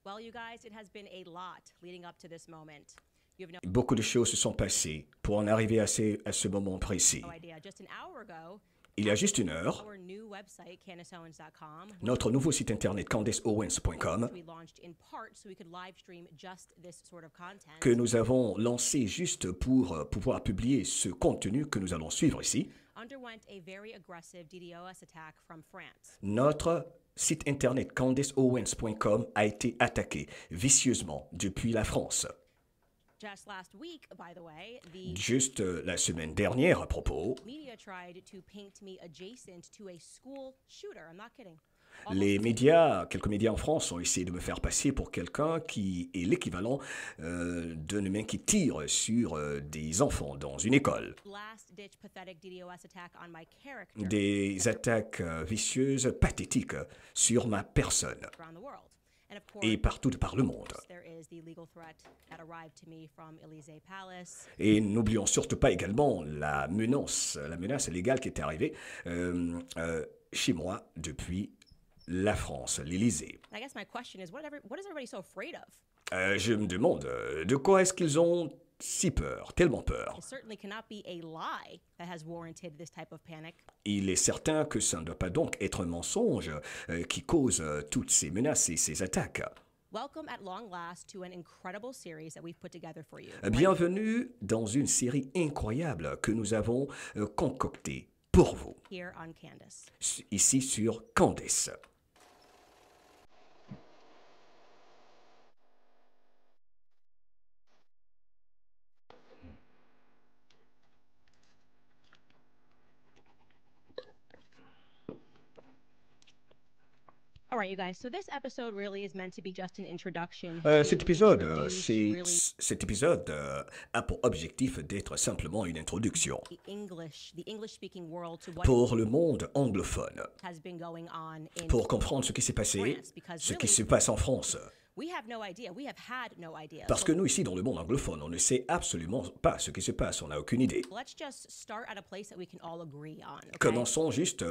Well, you guys, it has been a lot leading up to this moment. You have Beaucoup de choses se sont passées pour en arriver à ce moment précis. no idea. Just an hour ago, Il y a juste une heure, our new website, CandaceOwens.com, notre nouveau site internet CandaceOwens.com, we launched in part so we could live stream just this sort of content. que nous avons lancé juste pour pouvoir publier ce contenu que nous allons suivre ici, Underwent a very aggressive DDoS attack from France. notre site internet CandaceOwens.com a été attaqué vicieusement depuis la France. Just last week, by the way, the Juste la semaine dernière, à propos, media tried to paint me adjacent to a school shooter. I'm not kidding. quelques médias en France ont essayé de me faire passer pour quelqu'un qui est l'équivalent d'un humain qui tire sur des enfants dans une école. Last-ditch pathetic DDoS attack on my character Des attaques vicieuses, pathétiques sur ma personne around the world. And of course, et partout par le monde. there is the legal threat that arrived to me from Élysée Palace. Et n'oublions surtout pas également la menace légale qui est arrivée chez moi depuis la France, l'Élysée. And I guess my question is, what is everybody so afraid of? Je me demande de quoi est-ce qu'ils ont si peur, tellement peur. It certainly cannot be a lie that has warranted this type of panic. Il est certain que ça ne doit pas donc être un mensonge qui cause toutes ces menaces et ces attaques. Welcome at long last to an incredible series that we've put together for you. Bienvenue dans une série incroyable que nous avons concoctée pour vous, Here on Candace. ici sur Candace. All right, you guys. So this episode really is meant to be just an introduction. Cet épisode a pour objectif d'être simplement une introduction The English-speaking world to what pour le monde anglophone, has been going on in pour comprendre ce qui s'est passé, ce qui se passe en France. We have no idea. We have had no idea. Parce que nous, ici, dans le monde anglophone, on ne sait absolument pas ce qui se passe, on n'a aucune idée. Let's just start at a place that we can all agree on. Okay? Commençons juste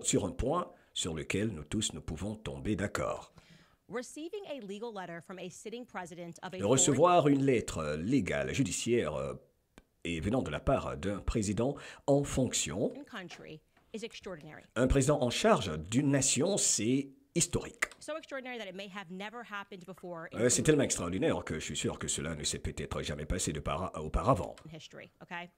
sur un point sur lequel nous tous nous pouvons tomber d'accord. Receiving a legal letter from a sitting president of a Recevoir une lettre légale, judiciaire, et venant de la part d'un président en fonction, foreign country is extraordinary. un président en charge d'une nation, c'est historique. So extraordinary that it may have never happened before C'est tellement extraordinaire que je suis sûr que cela ne s'est peut-être jamais passé auparavant. in history, okay?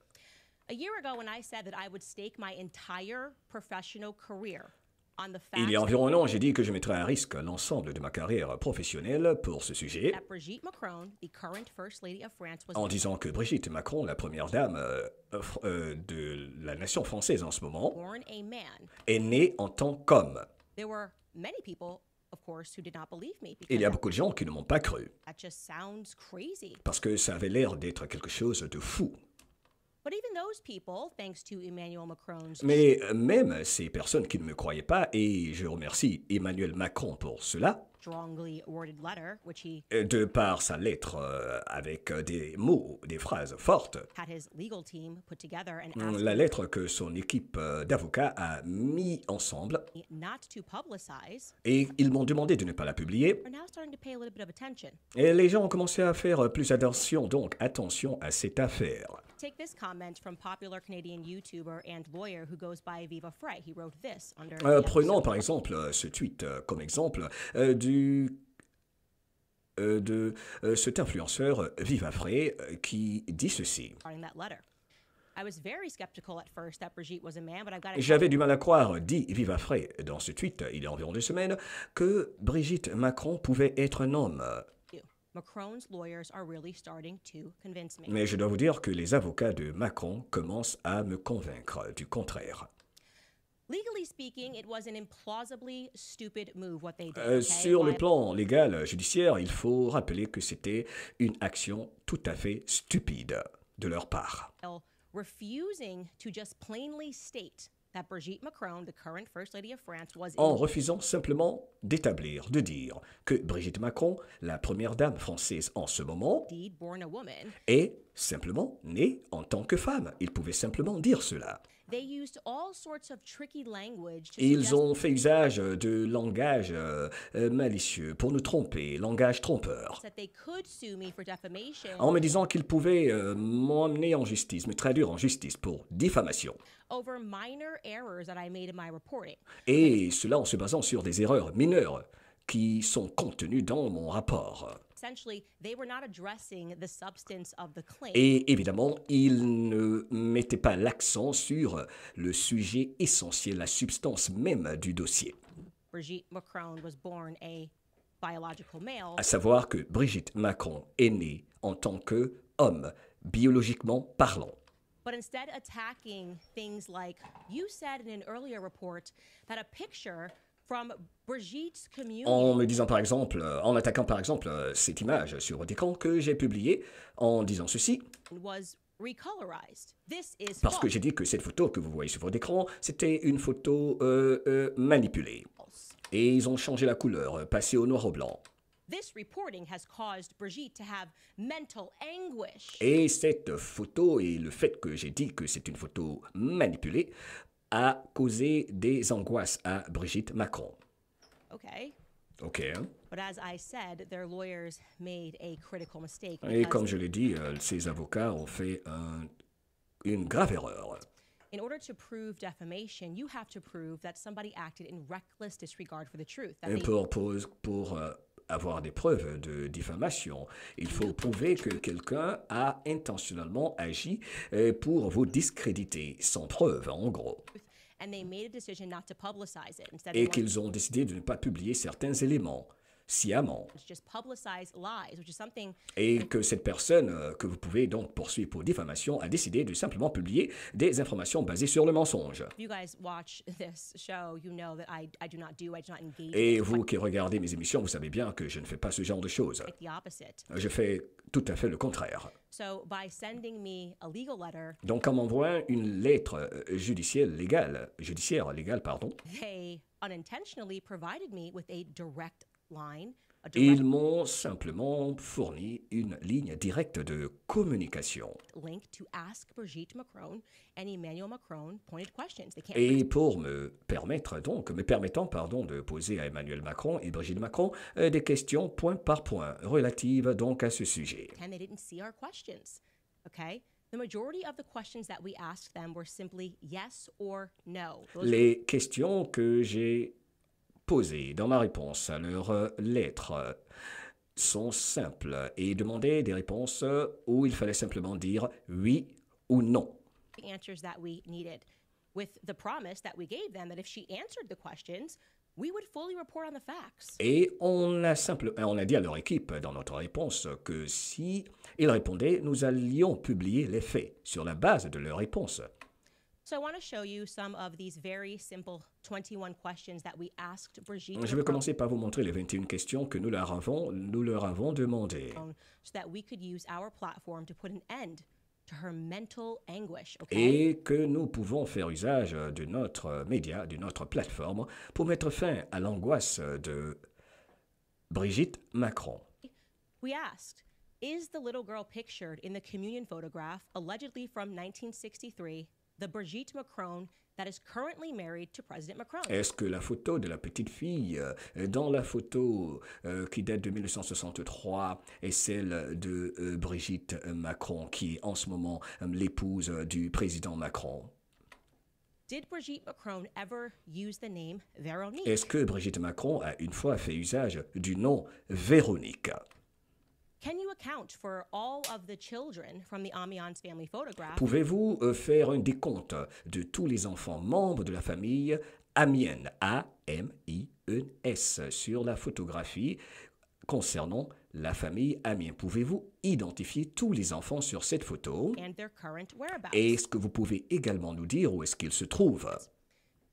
A year ago when I said that I would stake my entire professional career on the fact Il y a environ un an, j'ai dit que je mettrais à risque l'ensemble de ma carrière professionnelle pour ce sujet, that Brigitte Macron, the current First Lady of France, was en disant que Brigitte Macron, la première dame de la nation française en ce moment, born a man. est née en tant qu'homme. There were many people, of course, who did not believe me Il y a because beaucoup de gens qui ne m'ont pas cru, that just sounds crazy. parce que ça avait l'air d'être quelque chose de fou. But even those people, thanks to Emmanuel Macron's Mais même ces personnes qui ne me croyaient pas, et je remercie Emmanuel Macron pour cela, strongly worded letter, which he de par sa lettre avec des mots, des phrases fortes, had his legal team put together and asked la lettre que son équipe d'avocats a mis ensemble, me not to publicize, et ils m'ont demandé de ne pas la publier. are now starting to pay a little bit of attention. Et les gens ont commencé à faire plus attention, donc attention à cette affaire. Take this comment from popular Canadian YouTuber and lawyer who goes by Viva Frey. He wrote this under the Prenons episode. par exemple ce tweet comme exemple de cet influenceur Viva Frey qui dit ceci. Regarding that letter. I was very skeptical at first that Brigitte was a man, but I've got to tell J'avais du mal à croire, dit Viva Frey dans ce tweet, il y a environ 2 semaines, que Brigitte Macron pouvait être un homme. you, Macron's lawyers are really starting to convince me. Mais je dois vous dire que les avocats de Macron commencent à me convaincre du contraire. Legally speaking, it was an implausibly stupid move what they did. Okay? Sur le While plan légal, judiciaire, il faut rappeler que c'était une action tout à fait stupide de leur part. refusing to just plainly state that Brigitte Macron, the current First Lady of France, was En refusant simplement d'établir, de dire que Brigitte Macron, la première dame française en ce moment, indeed born a woman, est simplement née en tant que femme. Ils pouvaient simplement dire cela. They used all sorts of tricky language to Ils suggest ont fait usage de langage malicieux pour nous tromper, langage trompeur, that they could sue me for defamation en me disant qu'ils pouvaient m'emmener en justice, me traduire en justice pour diffamation. over minor errors that I made in my reporting. Et cela en se basant sur des erreurs mineures qui sont contenues dans mon rapport. Essentially, they were not addressing the substance of the claim. Et évidemment, ils ne mettaient pas l'accent sur le sujet essentiel, la substance même du dossier. Brigitte Macron was born a biological male, À savoir que Brigitte Macron est née en tant qu'homme, biologiquement parlant. but instead attacking things like, you said in an earlier report that a picture from Brigitte's communion En me disant par exemple, en attaquant par exemple cette image sur votre écran que j'ai publiée, en disant ceci, was recolorized. This is parce que false. j'ai dit que cette photo que vous voyez sur votre écran, c'était une photo manipulée. Et ils ont changé la couleur, passé au noir au blanc. This reporting has caused Brigitte to have mental anguish. Et cette photo, et le fait que j'ai dit que c'est une photo manipulée, a causé des angoisses à Brigitte Macron. Okay. Ok, hein? But as I said, their lawyers made a critical mistake Et because comme je l'ai dit, ces avocats ont fait une grave erreur. in order to prove defamation, you have to prove that somebody acted in reckless disregard for the truth. That Et they pour avoir des preuves de diffamation, il faut prouver que quelqu'un a intentionnellement agi pour vous discréditer, sans preuve, en gros. and they made a decision not to publicize it. Instead, they Et wanted qu'ils ont décidé de ne pas publier certains éléments sciemment. to just publicize lies, which is something Et que cette personne, que vous pouvez donc poursuivre pour diffamation, a décidé de simplement publier des informations basées sur le mensonge. if you guys watch this show, you know that I do not engage Et in it. vous qui regardez mes émissions, vous savez bien que je ne fais pas ce genre de choses. Quite the opposite. Je fais tout à fait le contraire. So by sending me a legal letter, Donc, en m'envoyant une lettre judiciaire légale, pardon, they unintentionally provided me with a direct line, a direct ils m'ont simplement fourni une ligne directe de communication. link to ask Brigitte Macron and Emmanuel Macron pointed questions. They can't Et pour me permettant de poser à Emmanuel Macron et Brigitte Macron des questions point par point relatives donc à ce sujet. pretend they didn't see our questions. Okay? The majority of the questions that we asked them were simply yes or no. Those Les questions que j'ai posées dans ma réponse à leur lettre sont simples et demandaient des réponses où il fallait simplement dire oui ou non. were the answers that we needed, with the promise that we gave them that if she answered the questions, we would fully report on the facts. Et on a dit à leur équipe dans notre réponse que si ils répondaient, nous allions publier les faits sur la base de leurs réponses. So I want to show you some of these very simple 21 questions that we asked Brigitte Je vais Macron commencer par vous montrer les 21 questions que nous leur avons demandées so that we could use our platform to put an end to her mental anguish, okay? et que nous pouvons faire usage de notre média, de notre plateforme pour mettre fin à l'angoisse de Brigitte Macron. We asked, is the little girl pictured in the communion photograph, allegedly from 1963, the Brigitte Macron that is currently married to President Macron? Est-ce que la photo de la petite fille dans la photo qui date de 1963 est celle de Brigitte Macron, qui est en ce moment l'épouse du président Macron? Did Brigitte Macron ever use the name Véronique? Est-ce que Brigitte Macron a une fois fait usage du nom Véronique? Can you account for all of the children from the Amiens family photograph Pouvez-vous faire un décompte de tous les enfants membres de la famille Amiens, A-M-I-E-N-S, sur la photographie concernant la famille Amiens? Pouvez-vous identifier tous les enfants sur cette photo? and their current whereabouts? Est-ce que vous pouvez également nous dire où est-ce qu'ils se trouvent?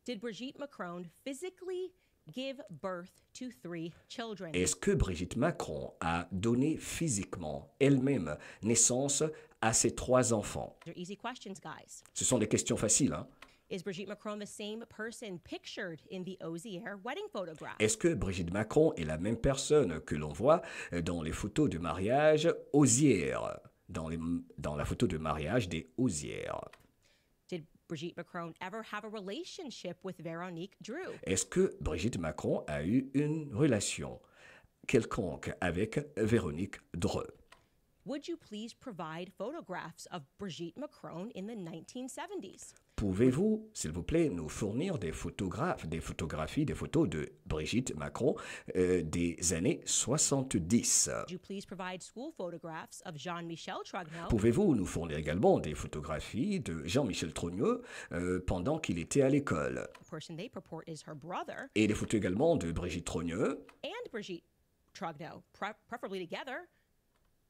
Did Brigitte Macron physically give birth to 3 children? Est-ce que Brigitte Macron a donné physiquement elle-même naissance à ces 3 enfants? These are easy questions, guys. Ce sont des questions faciles, hein? Is Brigitte Macron the same person pictured in the Ozier wedding photograph? Est-ce que Brigitte Macron est la même personne que l'on voit dans les photos de mariage Ozière dans la photo de mariage des Osières. Did Brigitte Macron ever have a relationship with Veronique Drew? Est-ce que Brigitte Macron a eu une relation quelconque avec Véronique Dreux? Would you please provide photographs of Brigitte Macron in the 1970s? Pouvez-vous, s'il vous plaît, nous fournir des photographies, des photos de Brigitte Macron des années 70? Would you please provide school photographs of Jean-Michel Trogneau Pouvez-vous nous fournir également des photographies de Jean-Michel Trogneux pendant qu'il était à l'école? the person they purport is her brother, Et des photos également de Brigitte Trogneux. and Brigitte Trogneau, preferably together?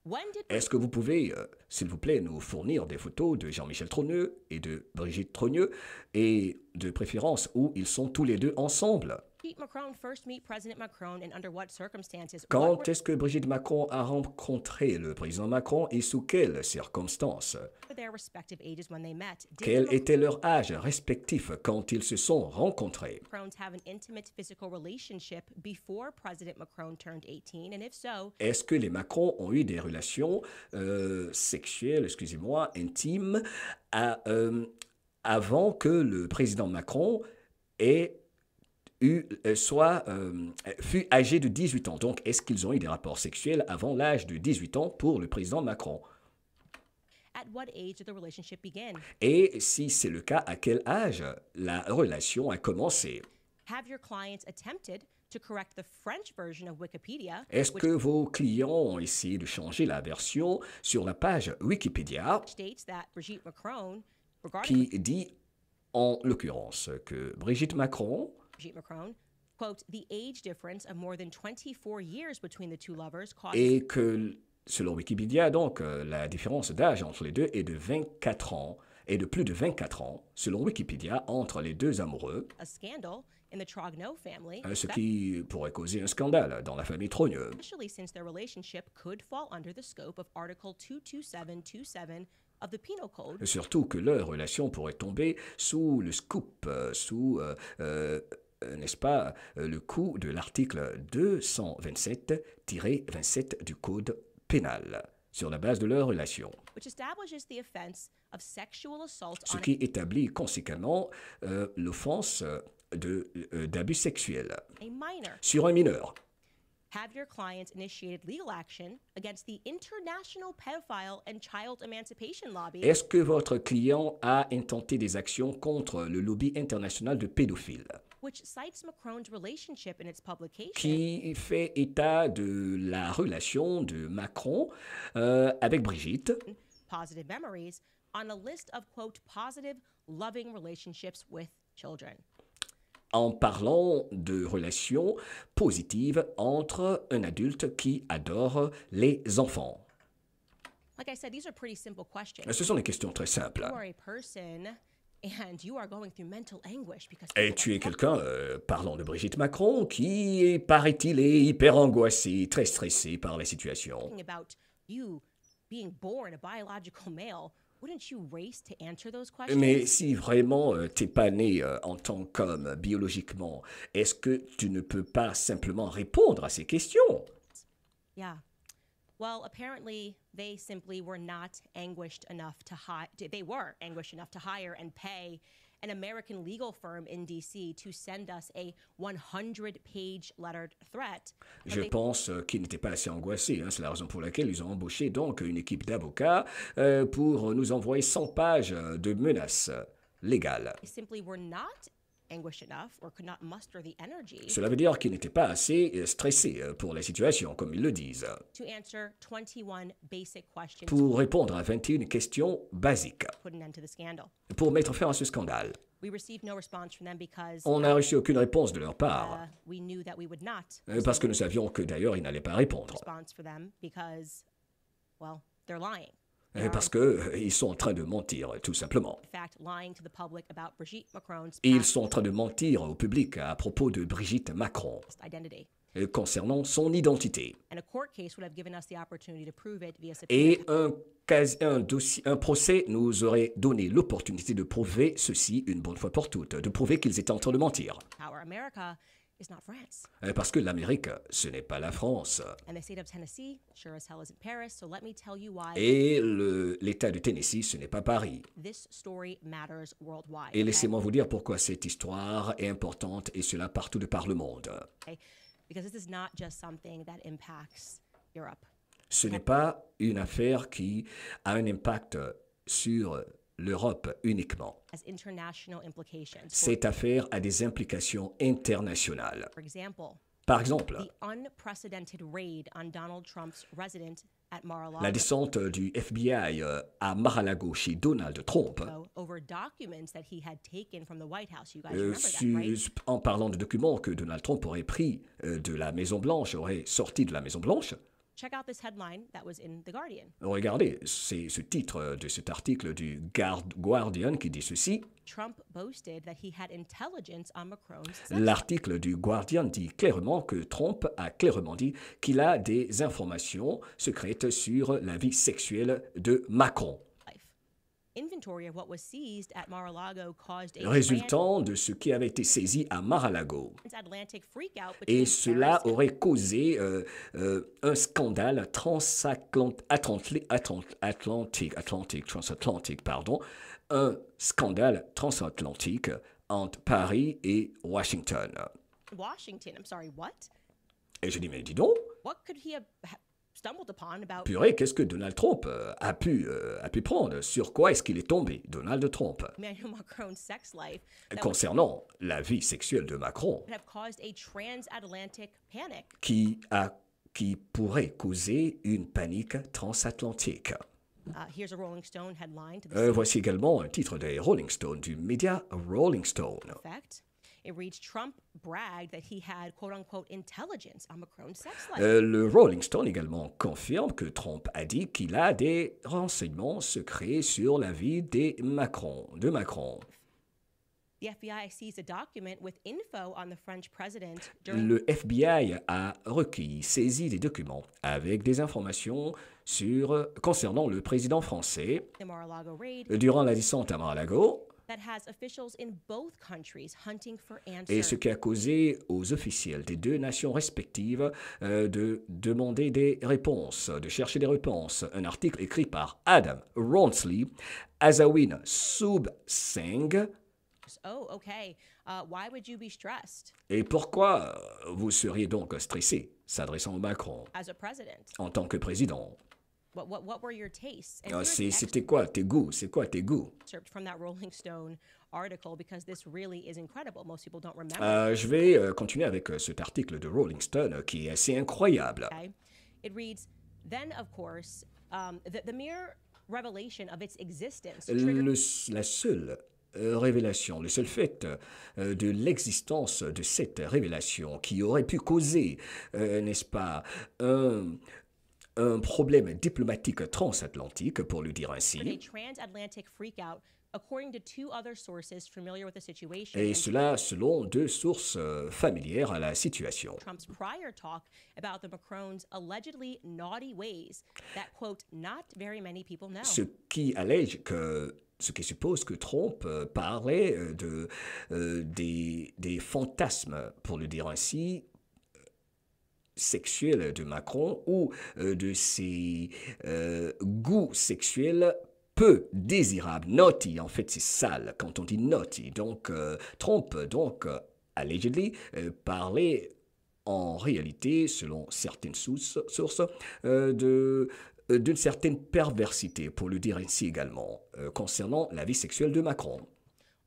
When did Est-ce que vous pouvez, s'il vous plaît, nous fournir des photos de Jean-Michel Trogneux et de Brigitte Trogneux, et de préférence où ils sont tous les deux ensemble? Brigitte Macron first meet President Macron and under what circumstances? Quand est-ce que Brigitte Macron a rencontré le président Macron et sous quelles circonstances? were their respective ages when they met? Did Quel the était leur âge respectif quand ils se sont rencontrés? Macrons have an intimate physical relationship before President Macron turned 18? And if so, Est-ce que les Macron ont eu des relations sexuelles, excusez-moi, intimes, avant que le président Macron fut âgé de 18 ans? Donc, est-ce qu'ils ont eu des rapports sexuels avant l'âge de 18 ans pour le président Macron? at what age did the relationship begin? Et si c'est le cas, à quel âge la relation a commencé? Have your clients attempted to correct the French version of Wikipedia, Est-ce que vos clients ont essayé de changer la version sur la page Wikipédia states that Brigitte Macron, regarding qui dit en l'occurrence que Brigitte Macron Brigitte Macron, quote, the age difference of more than 24 years between the two lovers caused et que, selon Wikipédia, donc, la différence d'âge entre les deux est de 24 ans et de plus de 24 ans, selon Wikipédia, entre les deux amoureux, a scandal in the Trogneau family, ce qui pourrait causer un scandale dans la famille Trogneux. especially since their relationship could fall under the scope of Article 22727 of the Penal Code, Surtout que leur relation pourrait tomber sous le scoop, n'est-ce pas, le coup de l'article 227-27 du Code pénal, sur la base de leur relation. which establishes the offense of sexual assault Ce on qui établit conséquemment l'offense d'abus sexuel a minor. sur un mineur. Have your clients initiated legal action against the International Pedophile and Child Emancipation Lobby, Est-ce que votre client a intenté des actions contre le lobby international de pédophiles which cites Macron's relationship in its publication qui fait état de la relation de Macron avec Brigitte Positive Memories on a list of, quote, positive, loving relationships with children? en parlant de relations positives entre un adulte qui adore les enfants? Like I said, these are pretty simple questions. Ce sont des questions très simples. You are a person and you are going through mental anguish because Et tu es quelqu'un, parlons de Brigitte Macron, qui, paraît-il, est hyper angoissé, très stressé par la situation. thinking about you being born a biological male. Wouldn't you race to answer those questions? Mais si vraiment t'es pas né en tant qu'homme biologiquement, est-ce que tu ne peux pas simplement répondre à ces questions? Yeah. Well, apparently they simply were not anguished enough to hire. They were anguished enough to hire and pay an American legal firm in D.C. to send us a 100-page lettered threat. But Je they pense qu'ils n'étaient pas assez angoissés. C'est la raison pour laquelle ils ont embauché donc une équipe d'avocats pour nous envoyer 100 pages de menaces légales. simply were not anguished enough or could not muster the energy Cela veut dire qu'ils n'étaient pas assez stressés pour la situation, comme ils le disent, to answer 21 basic questions pour répondre à 21 questions basiques, to put an end to the scandal. pour mettre fin à ce scandale. We received no response from them because On n'a reçu aucune réponse de leur part, we knew that we would not parce que nous savions que d'ailleurs ils n'allaient pas répondre, response for them because, well, they're lying. parce qu'ils sont en train de mentir, tout simplement. In fact, lying to the public about Brigitte Macron's Ils past sont en train de mentir au public à propos de Brigitte Macron, identity. concernant son identité. And a court case would have given us the opportunity to prove it via Et subpoena. un procès nous aurait donné l'opportunité de prouver ceci une bonne fois pour toutes, de prouver qu'ils étaient en train de mentir. Power America is not France. Parce que l'Amérique, ce n'est pas la France. And the state of Tennessee sure as hell isn't Paris, so let me tell you why Et l'État de Tennessee, ce n'est pas Paris. this story matters worldwide. Et laissez-moi vous dire pourquoi cette histoire est importante, et cela partout de par le monde. Okay? Because this is not just something that impacts Europe. Ce n'est pas une affaire qui a un impact sur l'Europe uniquement. Has international implications. Cette affaire a des implications internationales. For example, Par exemple, the unprecedented raid on Donald Trump's residence at Mar-a-Lago la descente du FBI à Mar-a-Lago chez Donald Trump, over documents that he had taken from the White House. You guys remember that, right? en parlant de documents que Donald Trump aurait pris de la Maison-Blanche, aurait sorti de la Maison-Blanche. Check out this headline that was in The Guardian. Regardez, c'est ce titre de cet article du Guardian qui dit ceci. Trump boasted that he had intelligence on Macron's sex L'article du Guardian dit clairement que Trump a clairement dit qu'il a des informations secrètes sur la vie sexuelle de Macron. life. Inventory of what was seized at Mar-a-Lago caused a Résultant de ce qui avait été saisi à Mar-a-Lago. transatlantic freakout Et between cela Paris aurait causé un scandale transatlantique, un scandale transatlantique entre Paris et Washington. and Washington. I'm sorry, what? Et je dis, mais dis donc, What could he have stumbled upon about purée, qu'est-ce que Donald Trump a pu prendre? Sur quoi est-ce qu'il est tombé, Donald Trump? Emmanuel Macron's sex life that would Concernant la vie sexuelle de Macron, have caused a transatlantic panic? qui pourrait causer une panique transatlantique. Here's a Rolling Stone headline to the Voici également un titre des Rolling Stone, du média Rolling Stone. effect. It reads, Trump bragged that he had, quote unquote, intelligence on Macron's sex life. Le Rolling Stone également confirme que Trump a dit qu'il a des renseignements secrets sur la vie de Macron. The FBI seized a document with info on the French president during Le FBI a saisi des documents avec des informations concernant le président français the Mar-a-Lago raid durant la descente à Mar-a-Lago, that has officials in both countries hunting for et ce answers. qui a causé aux officiels des deux nations respectives de demander des réponses, de chercher des réponses. Un article écrit par Adam Ronsley, Azawin Subseng. Oh, okay. Why would you be stressed Et pourquoi vous seriez donc stressé, s'adressant au Macron, as a president? en tant que président? What were your tastes? And here's C'était quoi tes goûts? C'est quoi tes goûts? an excerpt from that Rolling Stone article because this really is incredible. Most people don't remember. Je vais continuer avec cet article de Rolling Stone qui est assez incroyable. Okay? It reads, then of course, the mere revelation of its existence triggered La seule révélation, le seul fait de l'existence de cette révélation qui aurait pu causer, n'est-ce pas, un problème diplomatique transatlantique, pour le dire a ainsi, transatlantic freakout, according to two other sources familiar with the situation. et and cela selon deux sources familières à la situation. Trump's prior talk about the Macron's allegedly naughty ways that, quote, not very many people know. Ce qui suppose que Trump parlait des fantasmes, pour le dire ainsi, sexuels de Macron ou de ses goûts sexuels peu désirables. Naughty, en fait, c'est sale quand on dit naughty. Donc, Trump, allegedly, parlait en réalité, selon certaines sources, d'une certaine perversité, pour le dire ainsi également, concernant la vie sexuelle de Macron.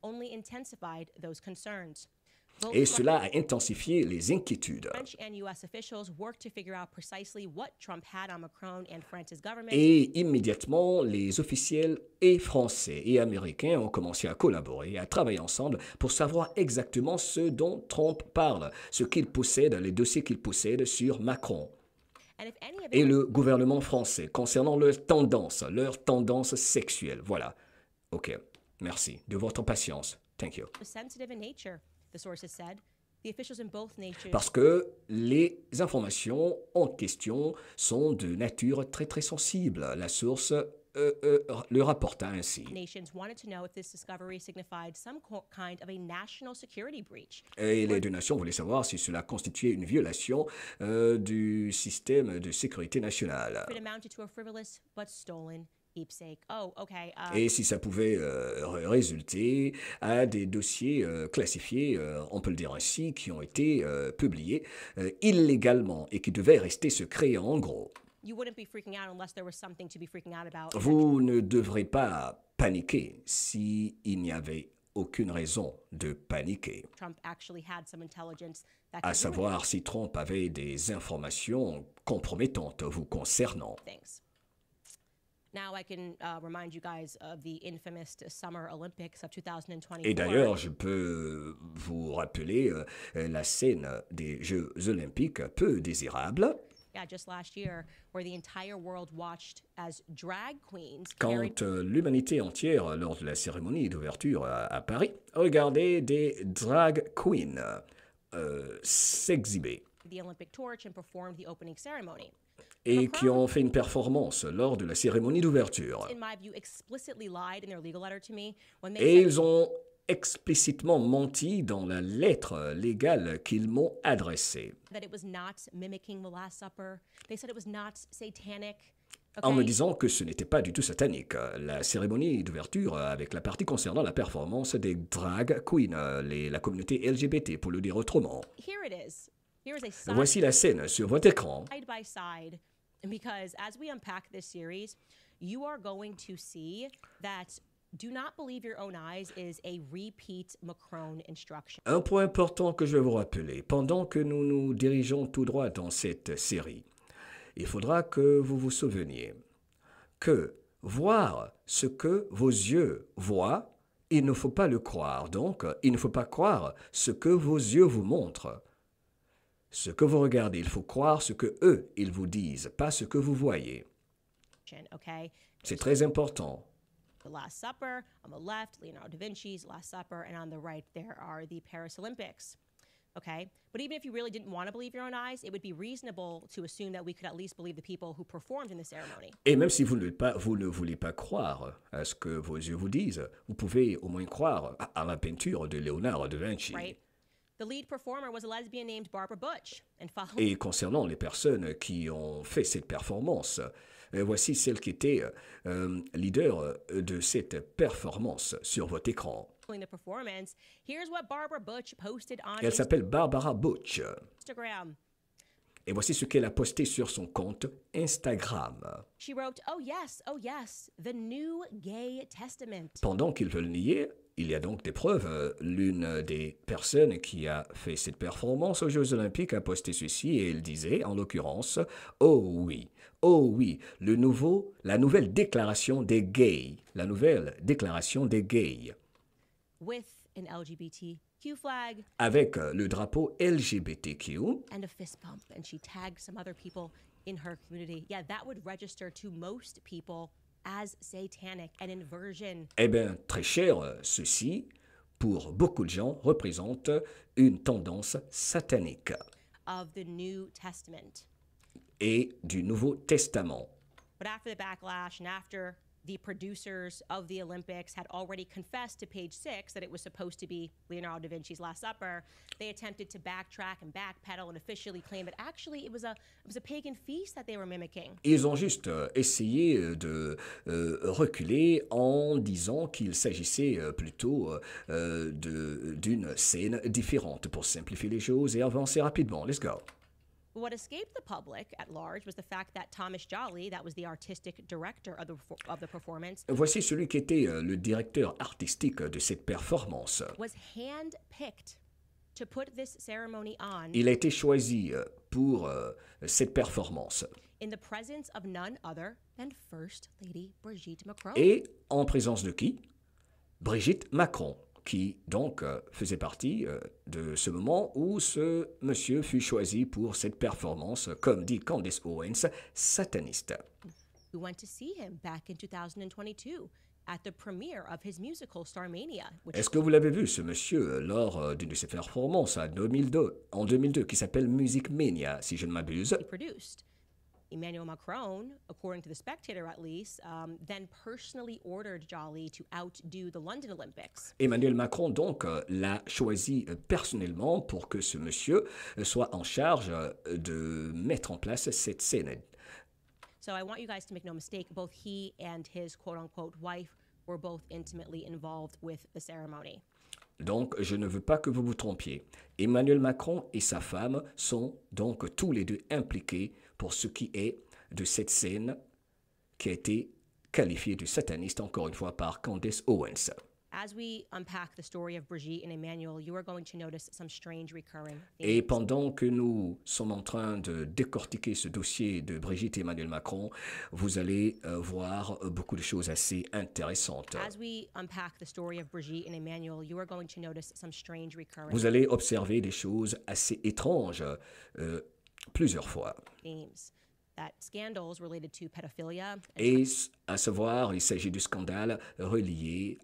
Only intensified those concerns. Both Et cela a intensifié les inquiétudes. French and U.S. officials worked to figure out precisely what Trump had on Macron and France's government. Et immédiatement, les officiels et français et américains ont commencé à collaborer, à travailler ensemble pour savoir exactement ce dont Trump parle, ce qu'il possède, les dossiers qu'il possède sur Macron. And if any of Et it le gouvernement français concernant leur tendance sexuelle. Voilà. OK. Merci de votre patience. Thank you. was sensitive in nature, the sources said, the officials in both nations Parce que les informations en question sont de nature très très sensible. La source le rapporta ainsi. Nations wanted to know if this discovery signified some kind of a national security breach. Et les deux nations voulaient savoir si cela constituait une violation du système de sécurité nationale. If it amounted to a frivolous but stolen keepsake. Oh, okay. Et si ça pouvait résulter à des dossiers classifiés, on peut le dire ainsi, qui ont été publiés illégalement et qui devaient rester secrets en gros. You wouldn't be freaking out unless there was something to be freaking out about. Vous ne devrez pas paniquer s'il n'y avait aucune raison de paniquer. Trump actually had some intelligence that À could ruin savoir si Trump avait des informations compromettantes vous concernant. things. Now I can remind you guys of the infamous Summer Olympics of 2024. Et d'ailleurs, je peux vous rappeler la scène des Jeux olympiques peu désirable, Yeah, just last year, where the entire world watched as drag queens carried quand l'humanité entière, lors de la cérémonie d'ouverture à Paris, regardait des drag queens s'exhiber the Olympic torch and performed the opening ceremony. et qui ont fait une performance lors de la cérémonie d'ouverture. In my view, explicitly lied in their legal letter to me when Et they said ils ont explicitement menti dans la lettre légale qu'ils m'ont adressée, that it was not mimicking the Last Supper. They said it was not satanic. en me Okay? disant que ce n'était pas du tout satanique. La cérémonie d'ouverture avec la partie concernant la performance des drag queens, la communauté LGBT pour le dire autrement. Here it is. Here is a side Voici la scène sur votre écran. by side, because as we unpack this series, you are going to see that do not believe your own eyes is a repeat Macron instruction. Un point important que je vais vous rappeler, pendant que nous nous dirigeons tout droit dans cette série, il faudra que vous vous souveniez que voir ce que vos yeux voient, il ne faut pas le croire. Donc, il ne faut pas croire ce que vos yeux vous montrent. Ce que vous regardez, il faut croire ce que eux, ils vous disent, pas ce que vous voyez. Okay? C'est très important. The Last Supper, on the left, Leonardo da Vinci's Last Supper, and on the right, there are the Paris Olympics. Okay? But even if you really didn't want to believe your own eyes, it would be reasonable to assume that we could at least believe the people who performed in the ceremony. Et même si vous ne voulez pas croire à ce que vos yeux vous disent, vous pouvez au moins croire à la peinture de Léonard de Vinci. Right? The lead performer was a lesbian named Barbara Butch, and following Et concernant les personnes qui ont fait cette performance, voici celle qui était leader de cette performance sur votre écran. the performance, here's what Barbara Butch posted on Elle s'appelle Barbara Butch. Instagram. Et voici ce qu'elle a posté sur son compte Instagram. She wrote, oh yes, the New Gay Testament. Pendant qu'ils veulent nier, il y a donc des preuves. L'une des personnes qui a fait cette performance aux Jeux Olympiques a posté ceci et elle disait, en l'occurrence, oh oui, la nouvelle déclaration des gays, la nouvelle déclaration des gays, With an LGBTQ flag avec le drapeau LGBTQ and a fist bump. And she tagged some other people in her community. Yeah, that would register to most people as satanic and inversion. Eh bien, très cher, ceci, pour beaucoup de gens, représente une tendance satanique Of the New Testament. et du Nouveau Testament. But after the backlash and after the producers of the Olympics had already confessed to Page Six that it was supposed to be Leonardo da Vinci's Last Supper, they attempted to backtrack and backpedal and officially claim that actually it was a pagan feast that they were mimicking. Ils ont juste essayé de reculer en disant qu'il s'agissait plutôt d'une scène différente pour simplifier les choses et avancer rapidement. Let's go. What escaped the public at large was the fact that Thomas Jolly, that was the artistic director of the performance, Voici celui qui était le directeur artistique de cette performance. was hand-picked to put this ceremony on Il a été choisi pour cette performance in the presence of none other than First Lady Brigitte Macron. et en présence de qui? Brigitte Macron, qui donc faisait partie de ce moment où ce monsieur fut choisi pour cette performance, comme dit Candace Owens, sataniste. We went to see him back in 2022 at the premiere of his musical Starmania, which Est-ce que vous l'avez vu, ce monsieur, lors d'une de ses performances en 2002, qui s'appelle Music Mania, si je ne m'abuse? he produced. Emmanuel Macron, according to The Spectator at least, then personally ordered Joly to outdo the London Olympics. Emmanuel Macron, donc, l'a choisi personnellement pour que ce monsieur soit en charge de mettre en place cette scène. So I want you guys to make no mistake, both he and his quote-unquote wife were both intimately involved with the ceremony. Donc, je ne veux pas que vous vous trompiez. Emmanuel Macron et sa femme sont donc tous les deux impliqués pour ce qui est de cette scène qui a été qualifiée de sataniste, encore une fois, par Candace Owens. As we unpack the story of Brigitte and Emmanuel, you are going to notice some strange recurring Et themes. pendant que nous sommes en train de décortiquer ce dossier de Brigitte et Emmanuel Macron, vous allez voir beaucoup de choses assez intéressantes. As we unpack the story of Brigitte and Emmanuel, you are going to notice some strange recurring Vous allez observer des choses assez étranges plusieurs fois. themes. That scandals related to pedophilia and Et à savoir, il s'agit du scandale relié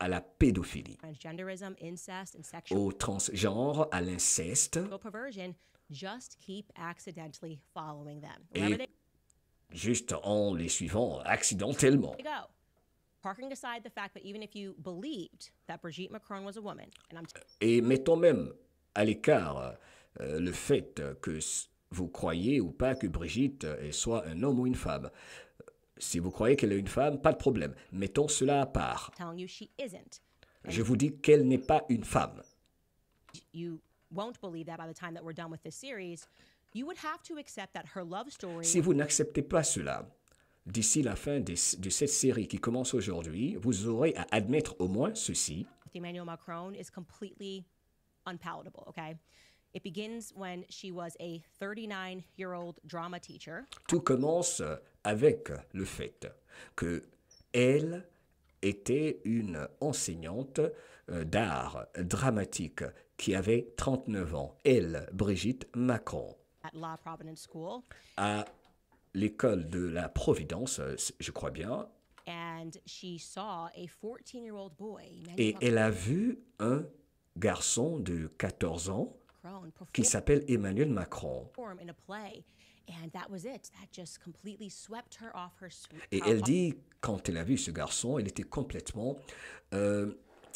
à la pédophilie, transgenderism, incest, and sexual au transgenre, à l'inceste. perversion just keep accidentally following them. Et Wherever juste en les suivant accidentellement. they go. Parking aside the fact that even if you believed that Brigitte Macron was a woman, and I'm Et mettons même à l'écart le fait que vous croyez ou pas que Brigitte soit un homme ou une femme. Si vous croyez qu'elle est une femme, pas de problème. Mettons cela à part. telling you she isn't, Je vous dis qu'elle n'est pas une femme. you won't believe that by the time that we're done with this series, you would have to accept that her love story Si vous n'acceptez pas cela, d'ici la fin de cette série qui commence aujourd'hui, vous aurez à admettre au moins ceci. with Emmanuel Macron is completely unpalatable, okay? It begins when she was a 39-year-old drama teacher. Tout commence avec le fait que elle était une enseignante d'art dramatique qui avait 39 ans. Elle, Brigitte Macron, At La Providence School, à l'école de la Providence, je crois bien, and she saw a 14-year-old boy, et Emmanuel elle a vu un garçon de 14 ans Macron, qui s'appelle Emmanuel Macron. perform in a play, and that was it. That just completely swept her off her Et elle dit, quand elle a vu ce garçon, elle était complètement...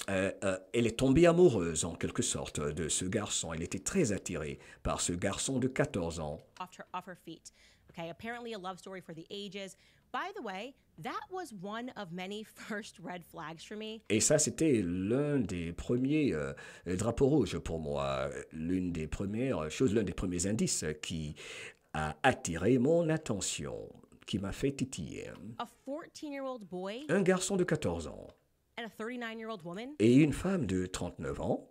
elle est tombée amoureuse, en quelque sorte, de ce garçon. Elle était très attirée par ce garçon de 14 ans. off her feet. Okay, apparently a love story for the ages. By the way, that was one of many first red flags for me. Et ça, c'était l'un des premiers drapeaux rouges pour moi. L'une des premières choses, l'un des premiers indices qui a attiré mon attention, qui m'a fait titiller. A 14-year-old boy Un garçon de 14 ans and a 39-year-old woman? et une femme de 39 ans.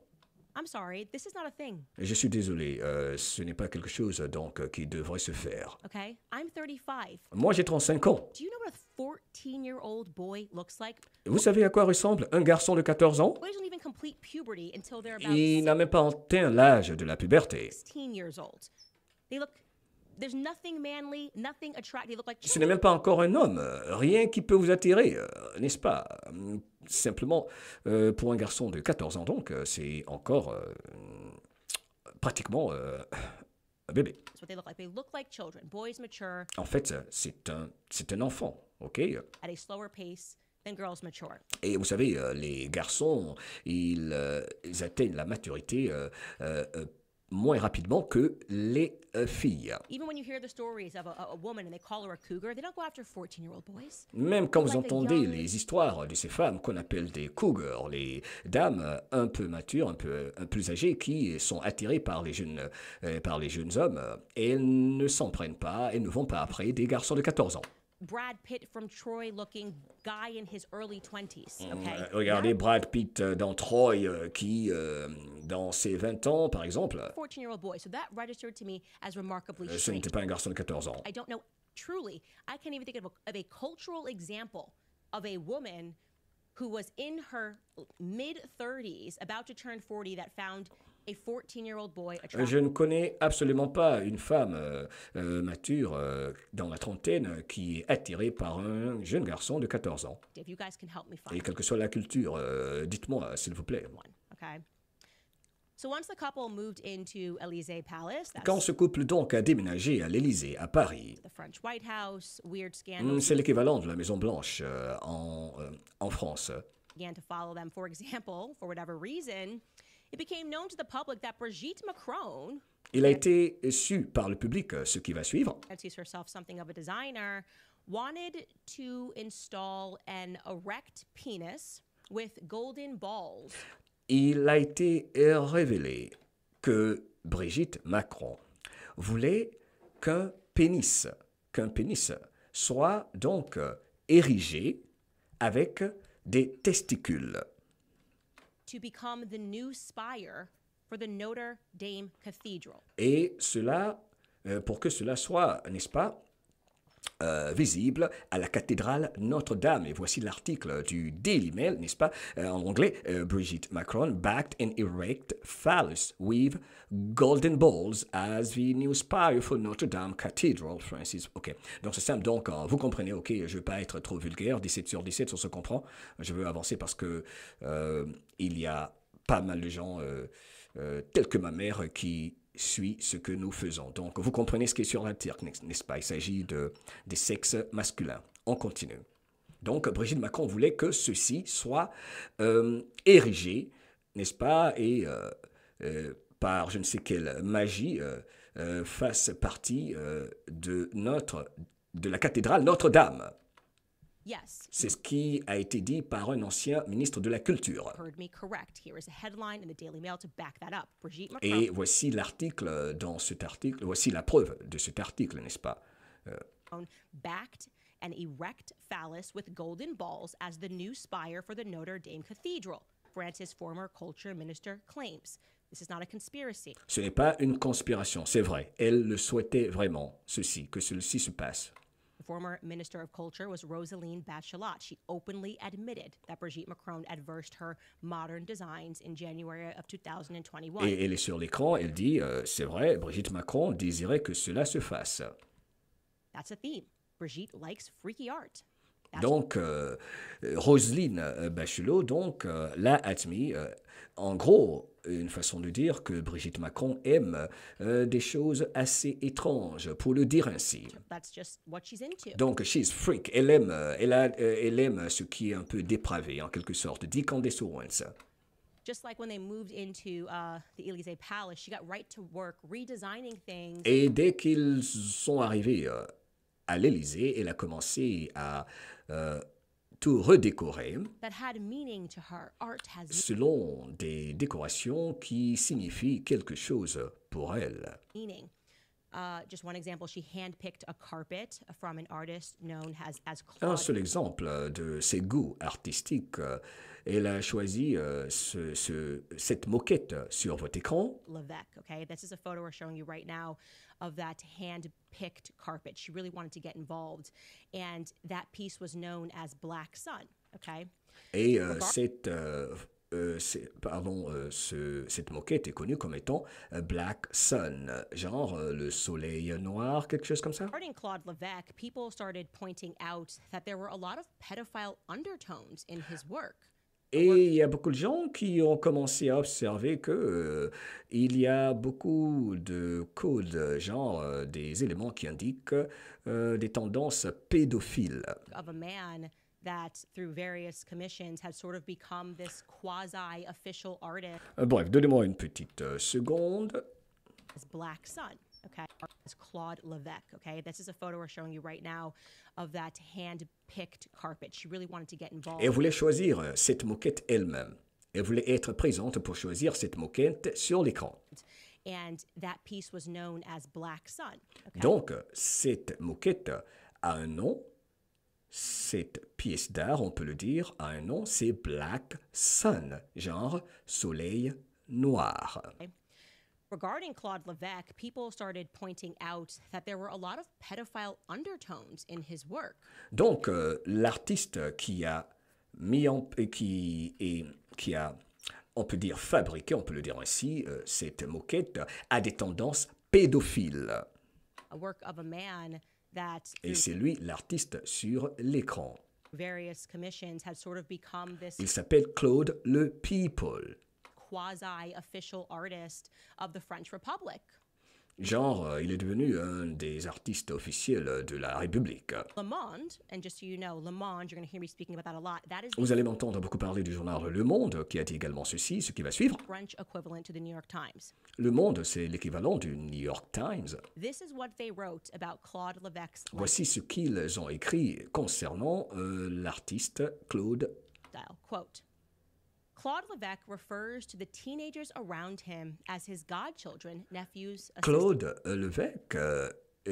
I'm sorry, this is not a thing, Je suis désolé, ce n'est pas quelque chose donc qui devrait se faire. okay? I'm 35. Moi, j'ai 35 ans. Do you know what a 14-year-old boy looks like? Vous savez à quoi ressemble un garçon de 14 ans? Boys don't even complete puberty until they're about Il n'a même pas atteint l'âge de la puberté. 16 years old. They look, there's nothing manly, nothing attractive. They look like Ce n'est même pas encore un homme, rien qui peut vous attirer, n'est-ce pas? Simplement, pour un garçon de 14 ans, donc, c'est encore pratiquement un bébé. That's what they look like. They look like children. Boys mature En fait, c'est un enfant, ok? at a slower pace than girls mature. Et vous savez, les garçons, ils atteignent la maturité moins rapidement que les filles. Even when you hear the stories of a woman and they call her a cougar, they don't go after 14-year-old boys. Même quand vous Like a entendez young- les histoires de ces femmes qu'on appelle des cougars, les dames un peu matures, un peu plus âgées, qui sont attirées par les jeunes hommes, elles ne s'en prennent pas, elles ne vont pas après des garçons de 14 ans. Brad Pitt from Troy looking guy in his early 20s, okay? Regardez Brad Pitt dans Troy, qui, dans ses 20 ans, par exemple, 14-year-old boy. So that registered to me as remarkably ce strange. n'était pas un garçon de 14 ans. I don't know. Truly, I can't even think of a cultural example of a woman who was in her mid-30s, about to turn 40, that found a 14-year-old boy Je attractive. ne connais absolument pas une femme mature dans la trentaine qui est attirée par un jeune garçon de 14 ans. If you guys can help me Et find quelle que soit la culture, dites-moi, s'il vous plaît. one, okay? So once the couple moved into Elysee Palace, Quand that's ce couple donc a déménagé à l'Élysée, à Paris, the French White House, weird scandals c'est l'équivalent de la Maison Blanche en France. began to follow them. For example, for whatever reason, it became known to the public that Brigitte Macron, Il a été su par le public ce qui va suivre. fancies herself something of a designer, wanted to install an erect penis with golden balls Il a été révélé que Brigitte Macron voulait qu'un pénis soit donc érigé avec des testicules. to become the new spire for the Notre Dame Cathedral. Et cela, pour que cela soit, n'est-ce pas, visible à la cathédrale Notre-Dame. Et voici l'article du Daily Mail, n'est-ce pas, en anglais. Brigitte Macron backed an erect phallus with golden balls as the new spire for Notre-Dame Cathedral, Francis. OK. Donc c'est simple. Donc vous comprenez, OK, je ne veux pas être trop vulgaire. 17 sur 17, on se comprend. Je veux avancer parce que il y a pas mal de gens, tels que ma mère, qui suit ce que nous faisons. Donc, vous comprenez ce qui est sur l'article, n'est-ce pas? Il s'agit des sexes masculins. On continue. Donc, Brigitte Macron voulait que ceci soit érigé, n'est-ce pas? Et par je ne sais quelle magie, fasse partie de la cathédrale Notre-Dame. Yes, C'est ce qui a été dit par un ancien ministre de la Culture. heard me correct. Here is a headline in the Daily Mail to back that up. Brigitte Macron Et voici l'article dans cet article, voici la preuve de cet article, n'est-ce pas? backed an erect phallus with golden balls as the new spire for the Notre Dame Cathedral, France's former culture minister claims. This is not a conspiracy. Ce n'est pas une conspiration, c'est vrai. Elle le souhaitait vraiment, que ceci se passe. The former Minister of Culture was Roselyne Bachelot. She openly admitted that Brigitte Macron adversed her modern designs in January of 2021. Et elle est sur l'écran, elle dit, c'est vrai, Brigitte Macron désirait que cela se fasse. That's a theme. Brigitte likes freaky art. Donc, Roselyne Bachelot donc, l'a admis. En gros, une façon de dire que Brigitte Macron aime des choses assez étranges, pour le dire ainsi. That's just what she's into. Donc, she's freak. Elle aime ce qui est un peu dépravé, en quelque sorte. Dit Candace Owens. Just like when they moved into the Elysee Palace, she got right to work redesigning things Et dès qu'ils sont arrivés à l'Élysée, elle a commencé à tout redécorer that had meaning to her. Art has selon des décorations qui signifient quelque chose pour elle. meaning. Just one example, she handpicked a carpet from an artist known as Un Claude seul exemple de ses goûts artistiques, elle a choisi cette moquette sur votre écran. Levesque. Okay, this is a photo we're showing you right now of that hand-picked carpet. She really wanted to get involved, and that piece was known as Black Sun. Okay, Et cette moquette est connue comme étant Black Sun, genre le soleil noir, quelque chose comme ça. regarding Claude Levesque, people started pointing out that there were a lot of pedophile undertones in his work. Et il y a beaucoup de gens qui ont commencé à observer que il y a beaucoup de codes, genre des éléments qui indiquent des tendances pédophiles. Of a man that, through various commissions, had sort of become this quasi-official artist Bref, donnez-moi une petite seconde. as Black Sun. Okay, as Claude Levesque. Okay, this is a photo we're showing you right now of that hand-picked carpet. She really wanted to get involved. Elle voulait choisir cette moquette elle-même. Elle voulait être présente pour choisir cette moquette sur l'écran. And that piece was known as Black Sun. Okay? Donc, cette moquette a un nom. Cette pièce d'art, on peut le dire, a un nom, c'est Black Sun, genre soleil noir. Regarding Claude Levesque, people started pointing out that there were a lot of pedophile undertones in his work. Donc, l'artiste qui a on peut dire fabriqué, on peut le dire ainsi, cette moquette a des tendances pédophiles. A work of a man that, Et through c'est lui l'artiste sur l'écran. various commissions, had sort of become this Il s'appelle Claude Le People. quasi-official artist of the French Republic. Genre, il est devenu un des artistes officiels de la République. Le Monde, and just so you know, Le Monde, you're going to hear me speaking about that a lot. That is Vous allez m'entendre beaucoup parler du journal Le Monde, qui a dit également ceci, ce qui va suivre. the French equivalent to the New York Times. Le Monde, c'est l'équivalent du New York Times. This is what they wrote about Claude Levesque's Voici ce qu'ils ont écrit concernant l'artiste Claude. lifestyle. Quote, Claude Levesque refers to the teenagers around him as his godchildren, nephews, assistants, Claude Levesque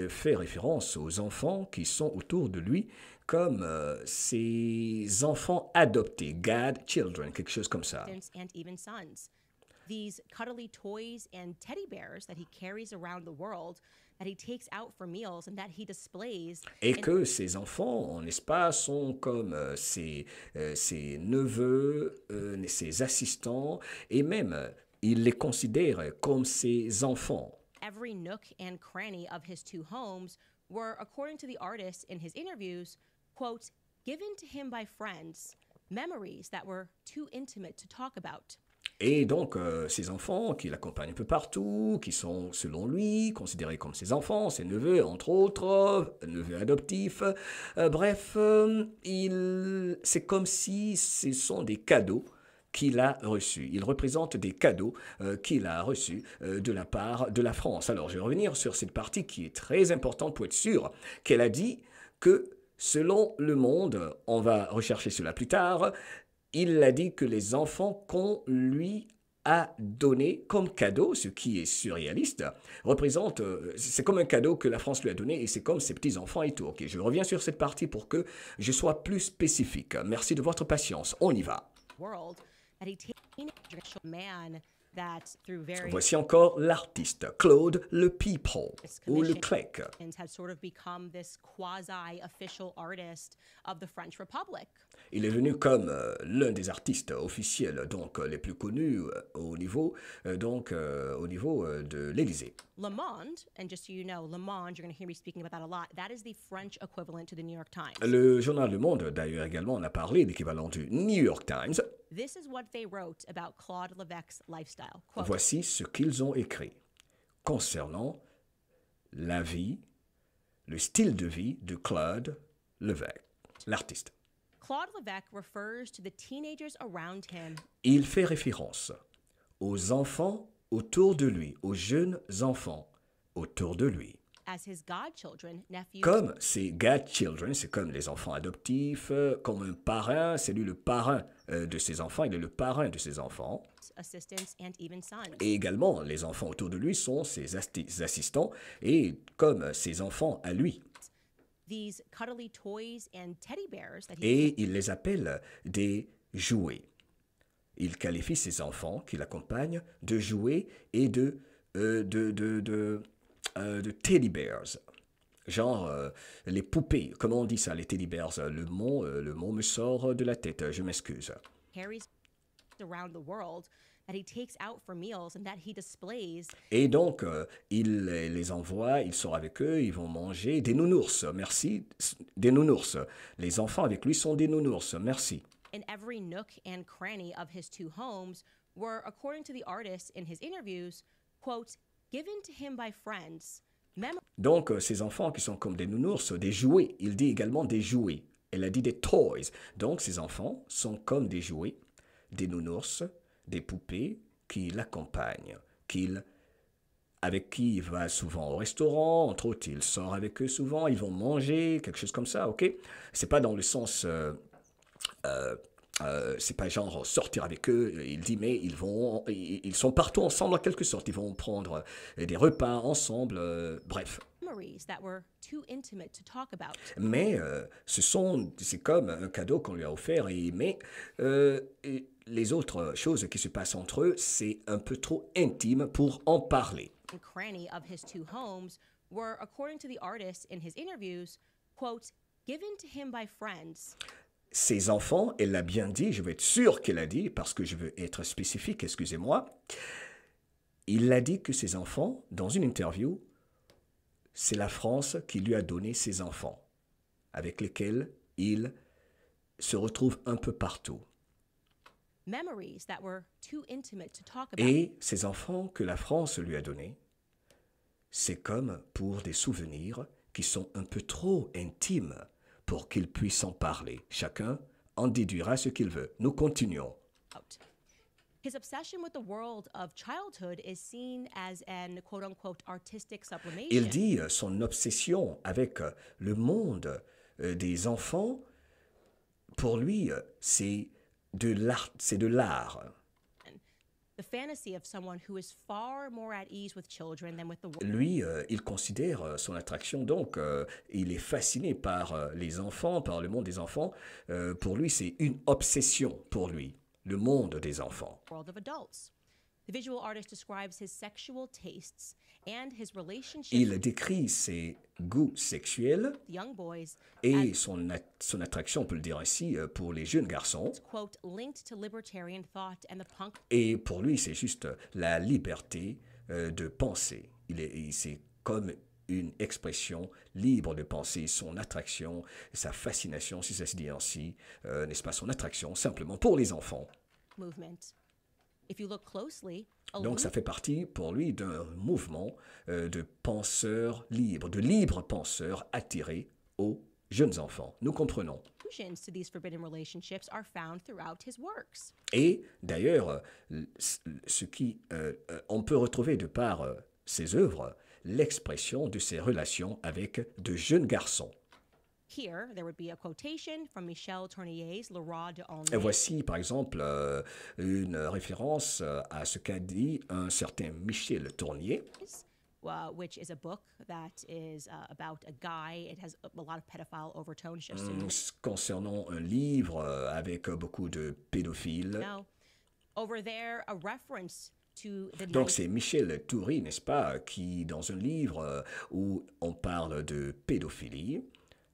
fait référence aux enfants qui sont autour de lui comme ses enfants adoptés, godchildren, quelque chose comme ça. and even sons. These cuddly toys and teddy bears that he carries around the world, that he takes out for meals and that he displays Et que ses enfants, n'est-ce pas, sont comme ses neveux, ses assistants, et même il les considère comme ses enfants. every nook and cranny of his two homes were, according to the artist in his interviews, quote, given to him by friends, memories that were too intimate to talk about. Et donc, ses enfants qui l'accompagnent un peu partout, qui sont, selon lui, considérés comme ses enfants, ses neveux, entre autres, neveux adoptifs. Bref, c'est comme si ce sont des cadeaux qu'il a reçus. Il représente des cadeaux qu'il a reçus de la part de la France. Alors, je vais revenir sur cette partie qui est très importante pour être sûr qu'elle a dit que, selon Le Monde, on va rechercher cela plus tard, il a dit que les enfants qu'on lui a donné comme cadeau, ce qui est surréaliste, représente, c'est comme un cadeau que la France lui a donné et c'est comme ses petits-enfants et tout. Ok, je reviens sur cette partie pour que je sois plus spécifique. Merci de votre patience. On y va. World, that he takes a teenager man that through various Voici encore l'artiste, Claude Le People, ou Le Clec. had sort of become this quasi-official artist of the French Republic. Il est venu comme l'un des artistes officiels, donc les plus connus au niveau, de l'Élysée. Le Monde, and just so you know, Le Monde, you're going to hear me speaking about that a lot. That is the French equivalent to the New York Times. Le journal Le Monde, d'ailleurs également, en a parlé, l'équivalent du New York Times. This is what they wrote about Claude Levesque's lifestyle. Quote, Voici ce qu'ils ont écrit concernant la vie, le style de vie de Claude Levesque, l'artiste. Claude Levesque refers to the teenagers around him Il fait référence aux enfants autour de lui, aux jeunes enfants autour de lui. as his godchildren, nephews, Comme ses godchildren, c'est comme les enfants adoptifs, comme un parrain, c'est lui le parrain de ses enfants, il est le parrain de ses enfants. assistants, and even sons. Et également, les enfants autour de lui sont ses assistants et comme ses enfants à lui. These cuddly toys and teddy bears that he Et il les appelle des jouets. Il qualifie ses enfants qui l'accompagnent de jouets et de teddy bears. Genre les poupées. Comment on dit ça, les teddy bears? Le mot me sort de la tête, je m'excuse. carries around the world, that he takes out for meals and that he displays Et donc, il les envoie, il sort avec eux, ils vont manger des nounours. Merci, des nounours. Les enfants avec lui sont des nounours. Merci. in every nook and cranny of his two homes were, according to the artist in his interviews, quote, given to him by friends, Donc, ces enfants qui sont comme des nounours, des jouets. Il dit également des jouets. Elle a dit des toys. Donc, ces enfants sont comme des jouets, des nounours, des poupées qui l'accompagnent, avec qui il va souvent au restaurant, entre autres, il sort avec eux souvent, ils vont manger, quelque chose comme ça, ok? C'est pas dans le sens... c'est pas genre sortir avec eux, il dit, mais ils sont partout ensemble en quelque sorte. Ils vont prendre des repas ensemble, bref. memories that were too intimate to talk about. Mais c'est comme un cadeau qu'on lui a offert, mais les autres choses qui se passent entre eux, c'est un peu trop intime pour en parler. And cranny of his two homes were, according to the artist in his interviews, quote, given to him by friends, Ses enfants, elle l'a bien dit, je veux être sûr qu'elle a dit, parce que je veux être spécifique, excusez-moi. Il a dit que ses enfants, dans une interview, c'est la France qui lui a donné ses enfants, avec lesquels il se retrouve un peu partout. memories that were too intimate to talk about. Et ces enfants que la France lui a donnés, c'est comme pour des souvenirs qui sont un peu trop intimes pour qu'ils puissent en parler. Chacun en déduira ce qu'il veut. Nous continuons. His obsession with the world of childhood is seen as an quote-unquote artistic sublimation. Il dit son obsession avec le monde des enfants, pour lui, c'est de l'art. The fantasy of someone who is far more at ease with children than with the world. Lui, il considère son attraction, donc il est fasciné par les enfants, par le monde des enfants. Pour lui, c'est une obsession pour lui, le monde des enfants. World of adults. The visual artist describes his sexual tastes and his relationships Il with décrit ses goûts sexuels young boys et son attraction, on peut le dire ainsi, pour les jeunes garçons. as, quote, linked to libertarian thought and the punk. Et pour lui, c'est juste la liberté de penser. C'est comme une expression libre de penser, son attraction, sa fascination, si ça se dit ainsi, n'est-ce pas, son attraction simplement pour les enfants. Movement. If you look closely, Donc ça fait partie pour lui d'un mouvement de penseurs libres, de libres penseurs attirés aux jeunes enfants. Nous comprenons. allusions to these forbidden relationships are found throughout his works. Et d'ailleurs, on peut retrouver de par ses œuvres l'expression de ses relations avec de jeunes garçons. Here, there would be a quotation from Michel Tournier's Le Roi de Et Aulnay. voici par exemple une référence à ce qu'a dit un certain Michel Tournier, Which is a book that is about a guy. It has a lot of pedophile overtones. Just so you concernant un livre avec beaucoup de pédophiles. know. Over there, a reference to the Donc night c'est Michel Toury, n'est-ce pas, qui dans un livre où on parle de pédophilie,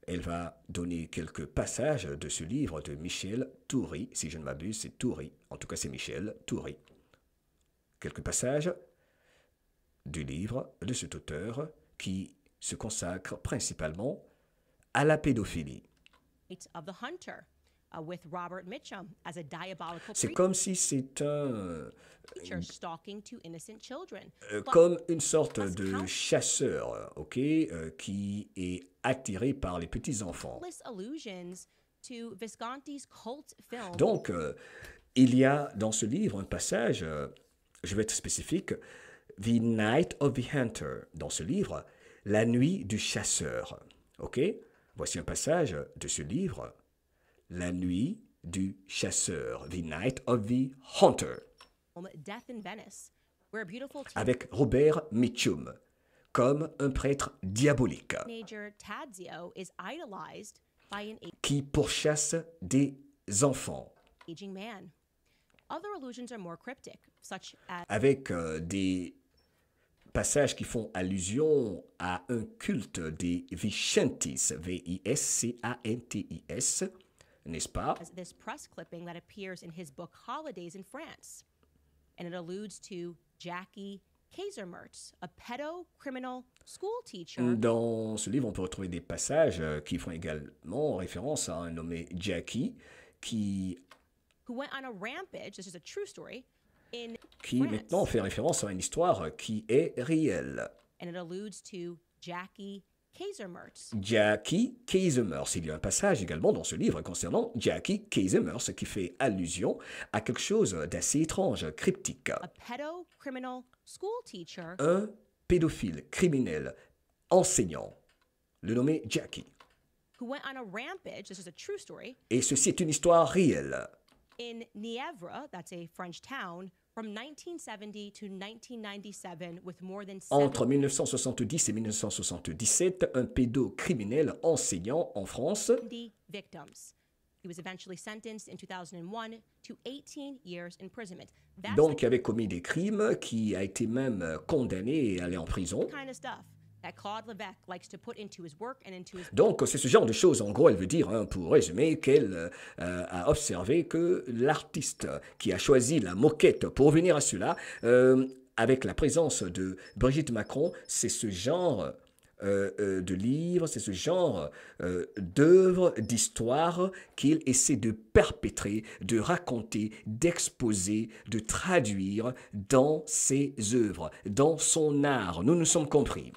elle va donner quelques passages de ce livre de Michel Toury, si je ne m'abuse, c'est Toury, en tout cas c'est Michel Toury. Quelques passages du livre de cet auteur qui se consacre principalement à la pédophilie. of the Hunter, with Robert Mitchum as a diabolical C'est comme si c'est preacher stalking two innocent children. comme une sorte de chasseur, ok, qui est attiré par les petits-enfants. Countless allusions to Visconti's cult film. Donc, il y a dans ce livre un passage, je vais être spécifique, The Night of the Hunter, dans ce livre, La nuit du chasseur. Ok? Voici un passage de ce livre, La nuit du chasseur, The Night of the Hunter, Death in Venice, where a beautiful avec Robert Mitchum, comme un prêtre diabolique teenager Tadzio is idolized by an qui pourchasse des enfants, aging man. Other allusions are more cryptic, such as avec des passages qui font allusion à un culte des Viscantis, V-I-S-C-A-N-T-I-S, n'est-ce pas? this press clipping that appears in his book Holidays in France. And it alludes to Jackie Kaisermertz, a pedo-criminal school teacher Dans ce livre, on peut retrouver des passages qui font également référence à un nommé Jackie, qui who went on a rampage, this is a true story, in France. maintenant fait référence à une histoire qui est réelle. And it alludes to Jackie Kaisermertz. Jackie Kaisermertz. Il y a un passage également dans ce livre concernant Jackie Kaisermertz qui fait allusion à quelque chose d'assez étrange, cryptique. A pedo-criminal school teacher Un pédophile criminel enseignant, le nommé Jackie. who went on a rampage, this is a true story, Et ceci est une histoire réelle. in Nièvre, that's a French town, from 1970 to 1997 with more than Entre 1970 et 1977, un pédocriminel enseignant en France 70 victims. He was eventually sentenced in 2001 to 18 years imprisonment. That's donc qui avait commis des crimes, qui a été même condamné et allé en prison. the kind of stuff that Claude Levesque likes to put into his work and into his Donc c'est ce genre de choses, en gros elle veut dire, hein, pour résumer, qu'elle a observé que l'artiste qui a choisi la moquette pour venir à cela, avec la présence de Brigitte Macron, c'est ce genre de livres, c'est ce genre d'œuvres, d'histoires qu'il essaie de perpétrer, de raconter, d'exposer, de traduire dans ses œuvres, dans son art. Nous nous sommes compris.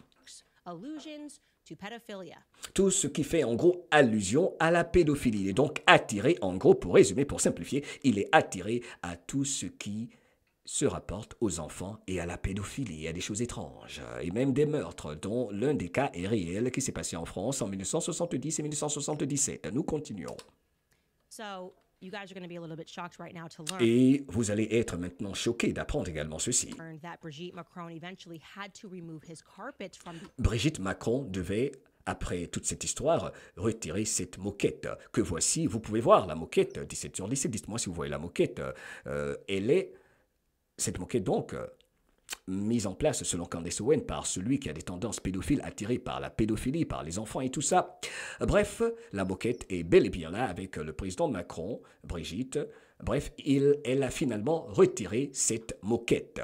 Allusions to pedophilia. Tout ce qui fait en gros allusion à la pédophilie. Il est donc attiré, en gros, pour résumer, pour simplifier, il est attiré à tout ce qui se rapporte aux enfants et à la pédophilie, à des choses étranges, et même des meurtres, dont l'un des cas est réel qui s'est passé en France en 1970 et 1977. Nous continuons. So, you guys are going to be a little bit shocked right now to learn Et vous allez être maintenant choqués d'apprendre également ceci. that Brigitte Macron eventually had to remove his carpet from the Brigitte Macron devait, après toute cette histoire, retirer cette moquette que voici. Vous pouvez voir la moquette, 17 sur 17, dites-moi si vous voyez la moquette. Elle est, cette moquette donc, mise en place selon Candace Owen par celui qui a des tendances pédophiles attirées par la pédophilie, par les enfants et tout ça. Bref, la moquette est bel et bien là avec le président Macron, Brigitte. Bref, elle a finalement retiré cette moquette.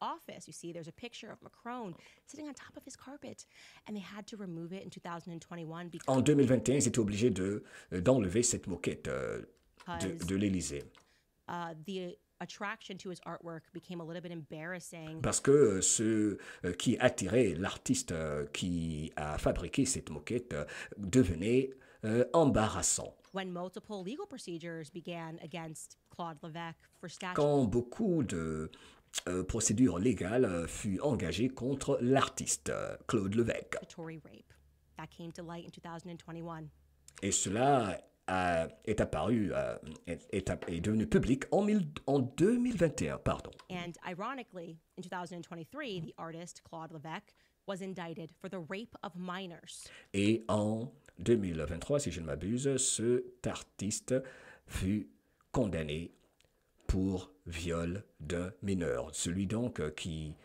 office. You see, there's a picture of Macron sitting on top of his carpet, and they had to remove it in 2021 because En 2021, ils étaient obligés d'enlever cette moquette de l'Élysée. the attraction to his artwork became a little bit embarrassing. Parce que ce qui attirait l'artiste qui a fabriqué cette moquette devenait embarrassant. When multiple legal procedures began against Claude Levesque for Quand beaucoup de procédures légales furent engagées contre l'artiste Claude Levesque. statutory rape, that came to light in 2021. Et cela est apparu, est devenu public en 2021, pardon. And ironically, in 2023, the artist Claude Levesque was indicted for the rape of minors. Et en 2023, si je ne m'abuse, cet artiste fut condamné pour viol d'un mineur. Celui donc qui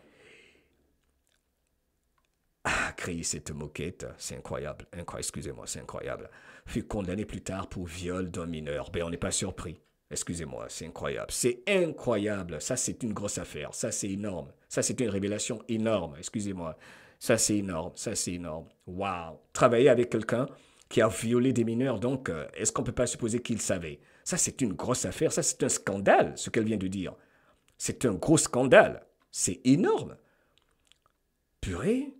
a créé cette moquette, c'est incroyable, excusez-moi, c'est incroyable, fut condamné plus tard pour viol d'un mineur. Ben, on n'est pas surpris. Excusez-moi, c'est incroyable. C'est incroyable. Ça, c'est une grosse affaire. Ça, c'est énorme. Ça, c'est une révélation énorme. Excusez-moi. Ça, c'est énorme. Ça, c'est énorme. Waouh. Travailler avec quelqu'un qui a violé des mineurs, donc, est-ce qu'on ne peut pas supposer qu'il savait? Ça, c'est une grosse affaire. Ça, c'est un scandale, ce qu'elle vient de dire. C'est un gros scandale. C'est énorme. Purée.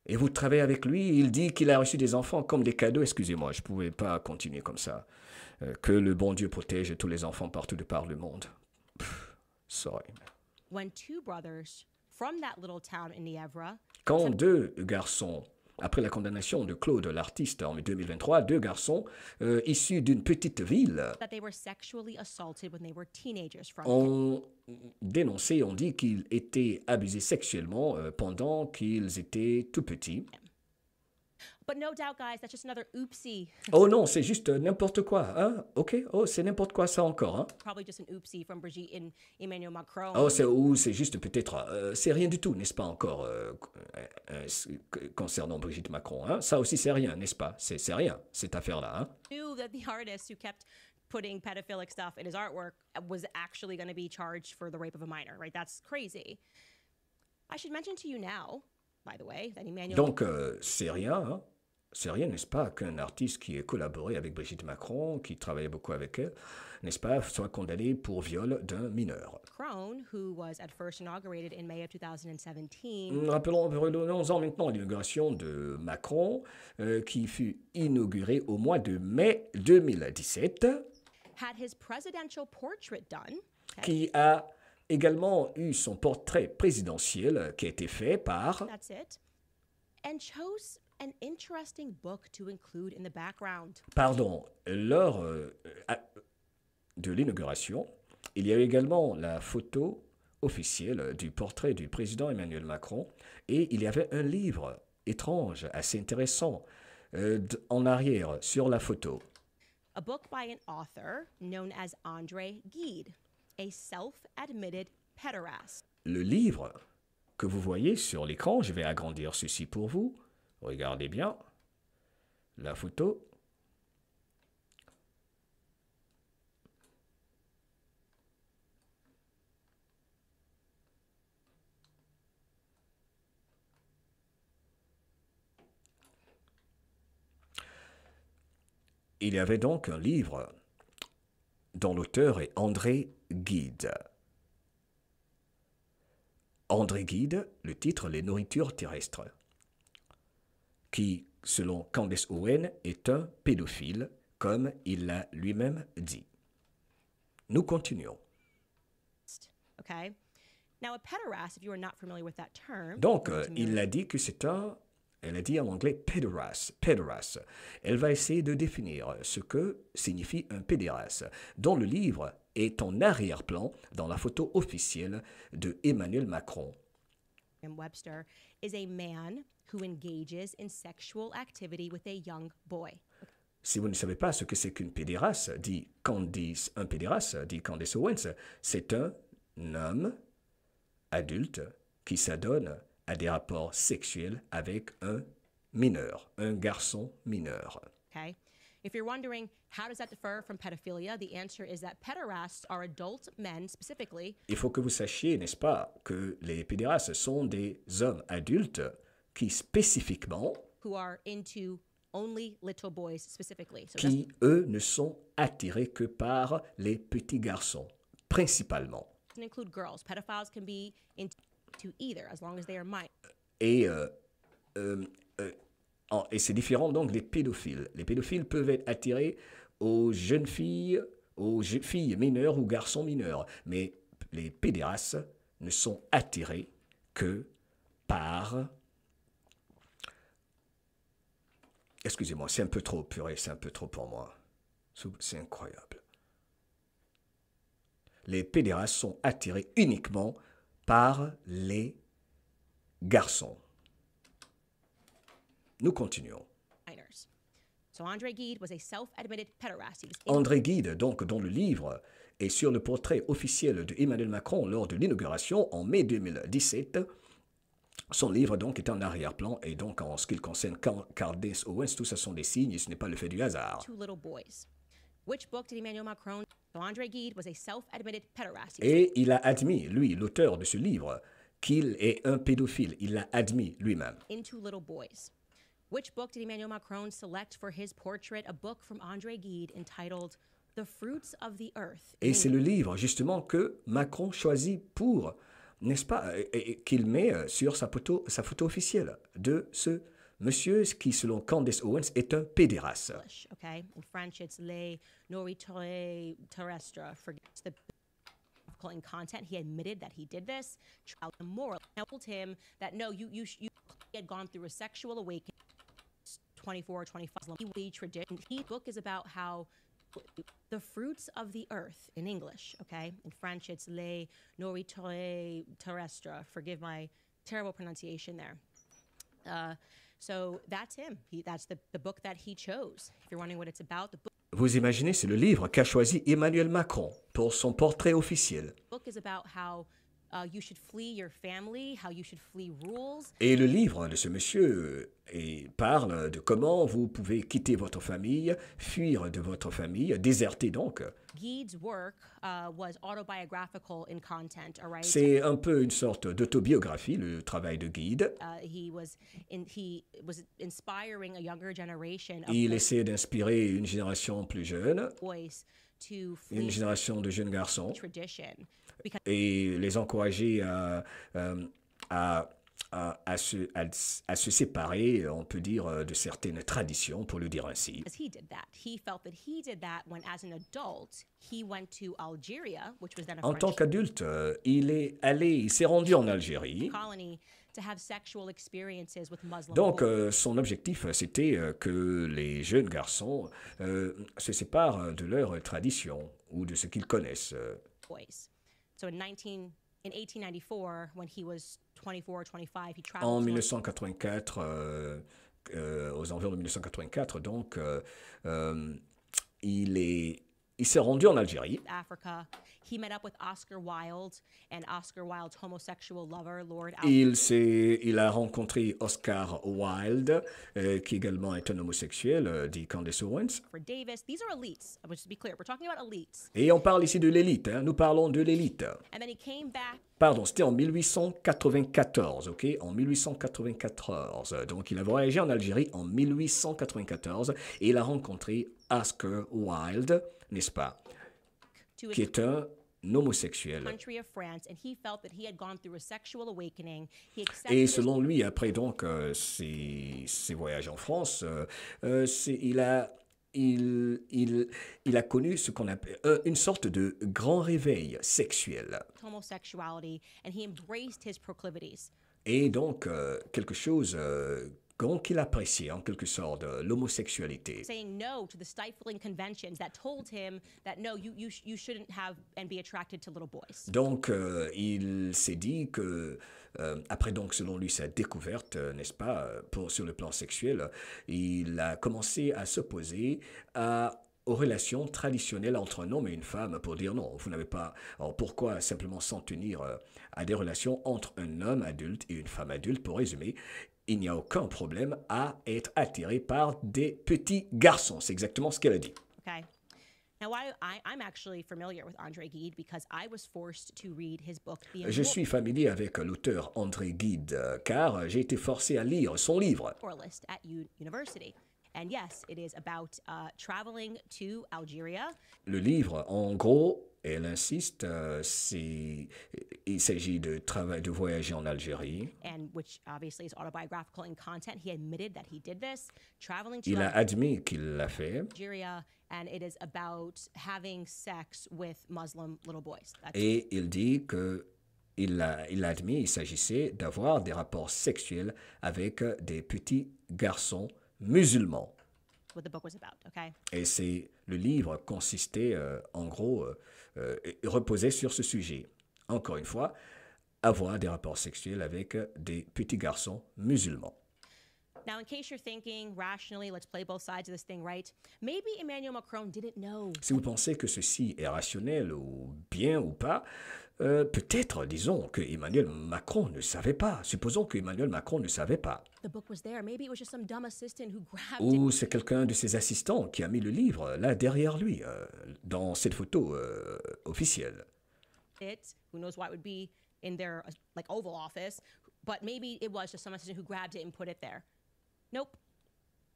Et vous travaillez avec lui, il dit qu'il a reçu des enfants comme des cadeaux. Excusez-moi, je ne pouvais pas continuer comme ça. Que le bon Dieu protège tous les enfants partout de par le monde. Sorry. When two brothers from that little town in Nievra Quand deux garçons, après la condamnation de Claude l'artiste en 2023, deux garçons issus d'une petite ville that they were sexually assaulted when they were teenagers from ont dénoncé, ont dit qu'ils étaient abusés sexuellement pendant qu'ils étaient tout petits. But no doubt, guys, that's just another oopsie. Oh non, c'est juste n'importe quoi, hein? Ok, oh, c'est n'importe quoi ça encore, hein? Probably just an oopsie from Brigitte and Emmanuel Macron. Oh, c'est juste peut-être, c'est rien du tout, n'est-ce pas encore, concernant Brigitte Macron, hein? Ça aussi c'est rien, n'est-ce pas? C'est rien, cette affaire-là, hein? Knew that the artist who kept putting pedophilic stuff in his artwork was actually going to be charged for the rape of a minor, right? That's crazy. I should mention to you now, by the way, that Emmanuel Donc, c'est rien, hein? C'est rien, n'est-ce pas, qu'un artiste qui ait collaboré avec Brigitte Macron, qui travaillait beaucoup avec elle, n'est-ce pas, soit condamné pour viol d'un mineur. Macron, who was at first inaugurated in May of 2017, Revenons-en maintenant à l'inauguration de Macron, qui fut inaugurée au mois de mai 2017, had his presidential portrait done. qui a également eu son portrait présidentiel qui a été fait par... That's it. And chose an interesting book to include in the background. Pardon, lors de l'inauguration, il y a eu également la photo officielle du portrait du président Emmanuel Macron et il y avait un livre étrange, assez intéressant, en arrière sur la photo. A book by an author known as André Gide, a self-admitted pederast. Le livre que vous voyez sur l'écran, je vais agrandir ceci pour vous. Regardez bien la photo. il y avait donc un livre dont l'auteur est André Gide. André Gide, le titre Les nourritures terrestres, qui, selon Candace Owen, est un pédophile, comme il l'a lui-même dit. Nous continuons. Okay. Now, a pederast, if you are not familiar with that term, Donc, according to il Merriam- a dit que c'est un... Elle a dit en anglais pédéraste. Elle va essayer de définir ce que signifie un pédéraste, dont le livre est en arrière-plan dans la photo officielle de Emmanuel Macron. Webster is a man who engages in sexual activity with a young boy. Si vous ne savez pas ce que c'est qu'une pédéraste, un pédéraste, dit Candace Owens, c'est un homme adulte qui s'adonne à des rapports sexuels avec un mineur, un garçon mineur. Okay. If you're wondering how does that differ from pedophilia, the answer is that pederasts are adult men specifically Il faut que vous sachiez, n'est-ce pas, que les pédérastes sont des hommes adultes qui spécifiquement, who are into only little boys specifically. So qui eux ne sont attirés que par les petits garçons, principalement. doesn't include girls. Pedophiles can be into either as long as they are minors. Et, et c'est différent donc des pédophiles. Les pédophiles peuvent être attirés aux jeunes filles, filles mineures ou garçons mineurs. Mais les pédérastes ne sont attirés que par... Excusez-moi, c'est un peu trop purée, c'est un peu trop pour moi. C'est incroyable. Les pédérastes sont attirés uniquement par les garçons. Nous continuons. So André Gide was a self-admitted pederast. He was André Gide, donc, dont le livre est sur le portrait officiel de Emmanuel Macron lors de l'inauguration en mai 2017. Son livre, donc, est en arrière-plan et donc, en ce qui concerne Candace Owens, tout ça sont des signes et ce n'est pas le fait du hasard. two little boys. Which book did Emmanuel Macron? So André Gide was a self-admitted pederast. Et il a admis, lui, l'auteur de ce livre, qu'il est un pédophile. Il l'a admis lui-même. Into little boys. Which book did Emmanuel Macron select for his portrait? A book from André Gide entitled The Fruits of the Earth. Et c'est le livre, justement, que Macron choisit pour, n'est-ce pas, et qu'il met sur sa photo officielle de ce monsieur qui, selon Candace Owens, est un pédéraste. English, okay? In French, it's Les Nourritures Terrestres. Forgets the in content. He admitted that he did this. Trial moral told him that no, you had gone through a sexual awakening. 24, 25. The tradition. His book is about how the fruits of the earth in English, okay? In French, it's Les Nourritures Terrestres. Forgive my terrible pronunciation there. So that's him. That's the book that he chose. If you're wondering what it's about, the Vous imaginez, c'est le livre qu'a choisi Emmanuel Macron pour son portrait officiel. book is about how you should flee your family, how you should flee rules. Et le livre de ce monsieur parle de comment vous pouvez quitter votre famille, fuir de votre famille, déserter donc. Gide's work was autobiographical in content, all right? C'est un peu une sorte d'autobiographie, le travail de Gide. He was inspiring a younger generation of Il essaie d'inspirer une génération plus jeune, boys to une flee génération de jeunes garçons, tradition. Because et les encourager à se séparer, on peut dire, de certaines traditions, pour le dire ainsi. he did that. He felt that he did that when, as an adult, he went to Algeria, which was then a En tant French qu'adulte, il s'est rendu en Algérie. colony, to have sexual experiences with Muslim Donc, boys. son objectif, c'était que les jeunes garçons se séparent de leur tradition ou de ce qu'ils connaissent. So in 1894, when he was 24, 25, he En traveled to 1984, aux environs de 1984, donc, il s'est rendu en Algérie. Africa. He met up with Oscar Wilde and Oscar Wilde's homosexual lover, Lord Alfred Il a rencontré Oscar Wilde, qui également est un homosexuel, dit Candace Owens. Davis. These are elites. But just to be clear, we're talking about elites. Et on parle ici de l'élite, hein, nous parlons de l'élite. And then he came back. Pardon, c'était en 1894, ok? En 1894. Donc, il a voyagé en Algérie en 1894 et il a rencontré Oscar Wilde, n'est-ce pas, to qui his est un homosexuel. country of France, and he felt that he had gone through a sexual awakening. He Et accepted his selon lui, après donc ses voyages en France, il a connu ce qu'on appelle une sorte de grand réveil sexuel. homosexuality, and he embraced his proclivities. Et donc, quelque chose qu'il appréciait en quelque sorte, l'homosexualité. Saying no to the stifling conventions that told him that no, you shouldn't have and be attracted to little boys. Donc, il s'est dit que, après donc, selon lui, sa découverte, n'est-ce pas, sur le plan sexuel, il a commencé à s'opposer aux relations traditionnelles entre un homme et une femme pour dire non, vous n'avez pas. Alors pourquoi simplement s'en tenir à des relations entre un homme adulte et une femme adulte? Pour résumer, il n'y a aucun problème à être attiré par des petits garçons. C'est exactement ce qu'elle a dit. Okay. Now, I'm actually familiar with Andre Gide because I was forced to read his book, The Je suis familier avec l'auteur André Gide car j'ai été forcé à lire son livre. Immortalist at University. And yes, it is about traveling to Algeria. Le livre, en gros, elle insiste, il s'agit de voyager en Algérie. And which obviously is autobiographical in content. He admitted that he did this, traveling to Il a admis qu'il l'a fait. Algeria, and it is about having sex with Muslim little boys. That's Et il dit que il a admis, il s'agissait d'avoir des rapports sexuels avec des petits garçons musulmans. what the book was about, okay? Et le livre consistait, en gros, reposait sur ce sujet. Encore une fois, avoir des rapports sexuels avec des petits garçons musulmans. Now, in case you're thinking rationally, let's play both sides of this thing, right? Maybe Emmanuel Macron didn't know. Si vous pensez que ceci est rationnel ou bien ou pas, peut-être, disons, que Emmanuel Macron ne savait pas. Supposons que Emmanuel Macron ne savait pas. The book was there. Maybe it was just some dumb assistant who grabbed Ou c'est quelqu'un de ses assistants qui a mis le livre là derrière lui, dans cette photo officielle. it. Who knows why it would be in their like Oval Office? But maybe it was just some assistant who grabbed it and put it there. Nope.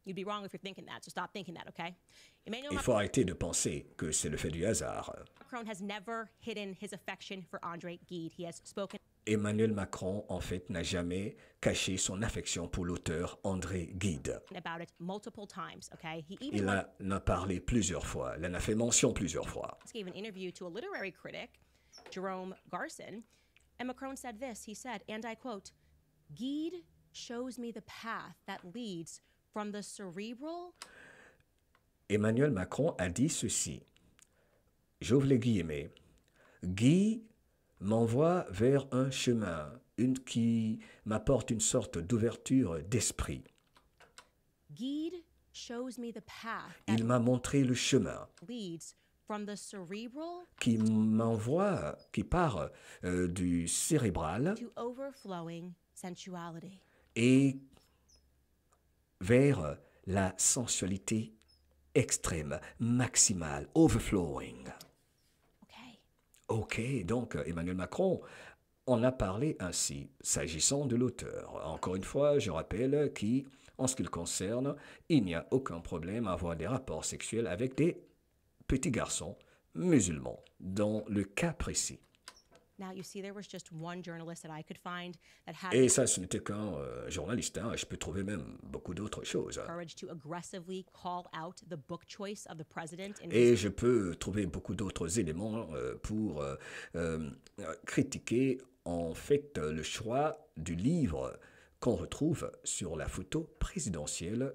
You'd be wrong if you're thinking that. So stop thinking that, okay? Emmanuel Il faut arrêter de penser que c'est le fait du hasard. Macron has never hidden his affection for Andre Gide. He has spoken Emmanuel Macron, en fait, n'a jamais caché son affection pour l'auteur André Gide. about it multiple times, okay? He even Il en a parlé plusieurs fois, il en a fait mention plusieurs fois. once gave an interview to a literary critic, Jerome Garson, and Macron said this. He said, and I quote, Gide shows me the path that leads from the cerebral Emmanuel Macron a dit ceci. J'ouvre les guillemets. Guy m'envoie vers un chemin qui m'apporte une sorte d'ouverture d'esprit. Gide shows me the path Il m'a montré le chemin that leads from the cerebral qui part du cérébral to overflowing sensuality. et vers la sensualité extrême, maximale, overflowing. Okay. Ok, donc Emmanuel Macron en a parlé ainsi, s'agissant de l'auteur. Encore une fois, je rappelle qu'en ce qui le concerne, il n'y a aucun problème à avoir des rapports sexuels avec des petits garçons musulmans, dans le cas précis. Now, you see, there was just one journalist that I could find that had Et ça, ce n'était qu'un journaliste, hein. Je peux trouver même beaucoup d'autres choses. the courage to aggressively call out the book choice of the president in Et je peux trouver beaucoup d'autres éléments pour critiquer en fait le choix du livre qu'on retrouve sur la photo présidentielle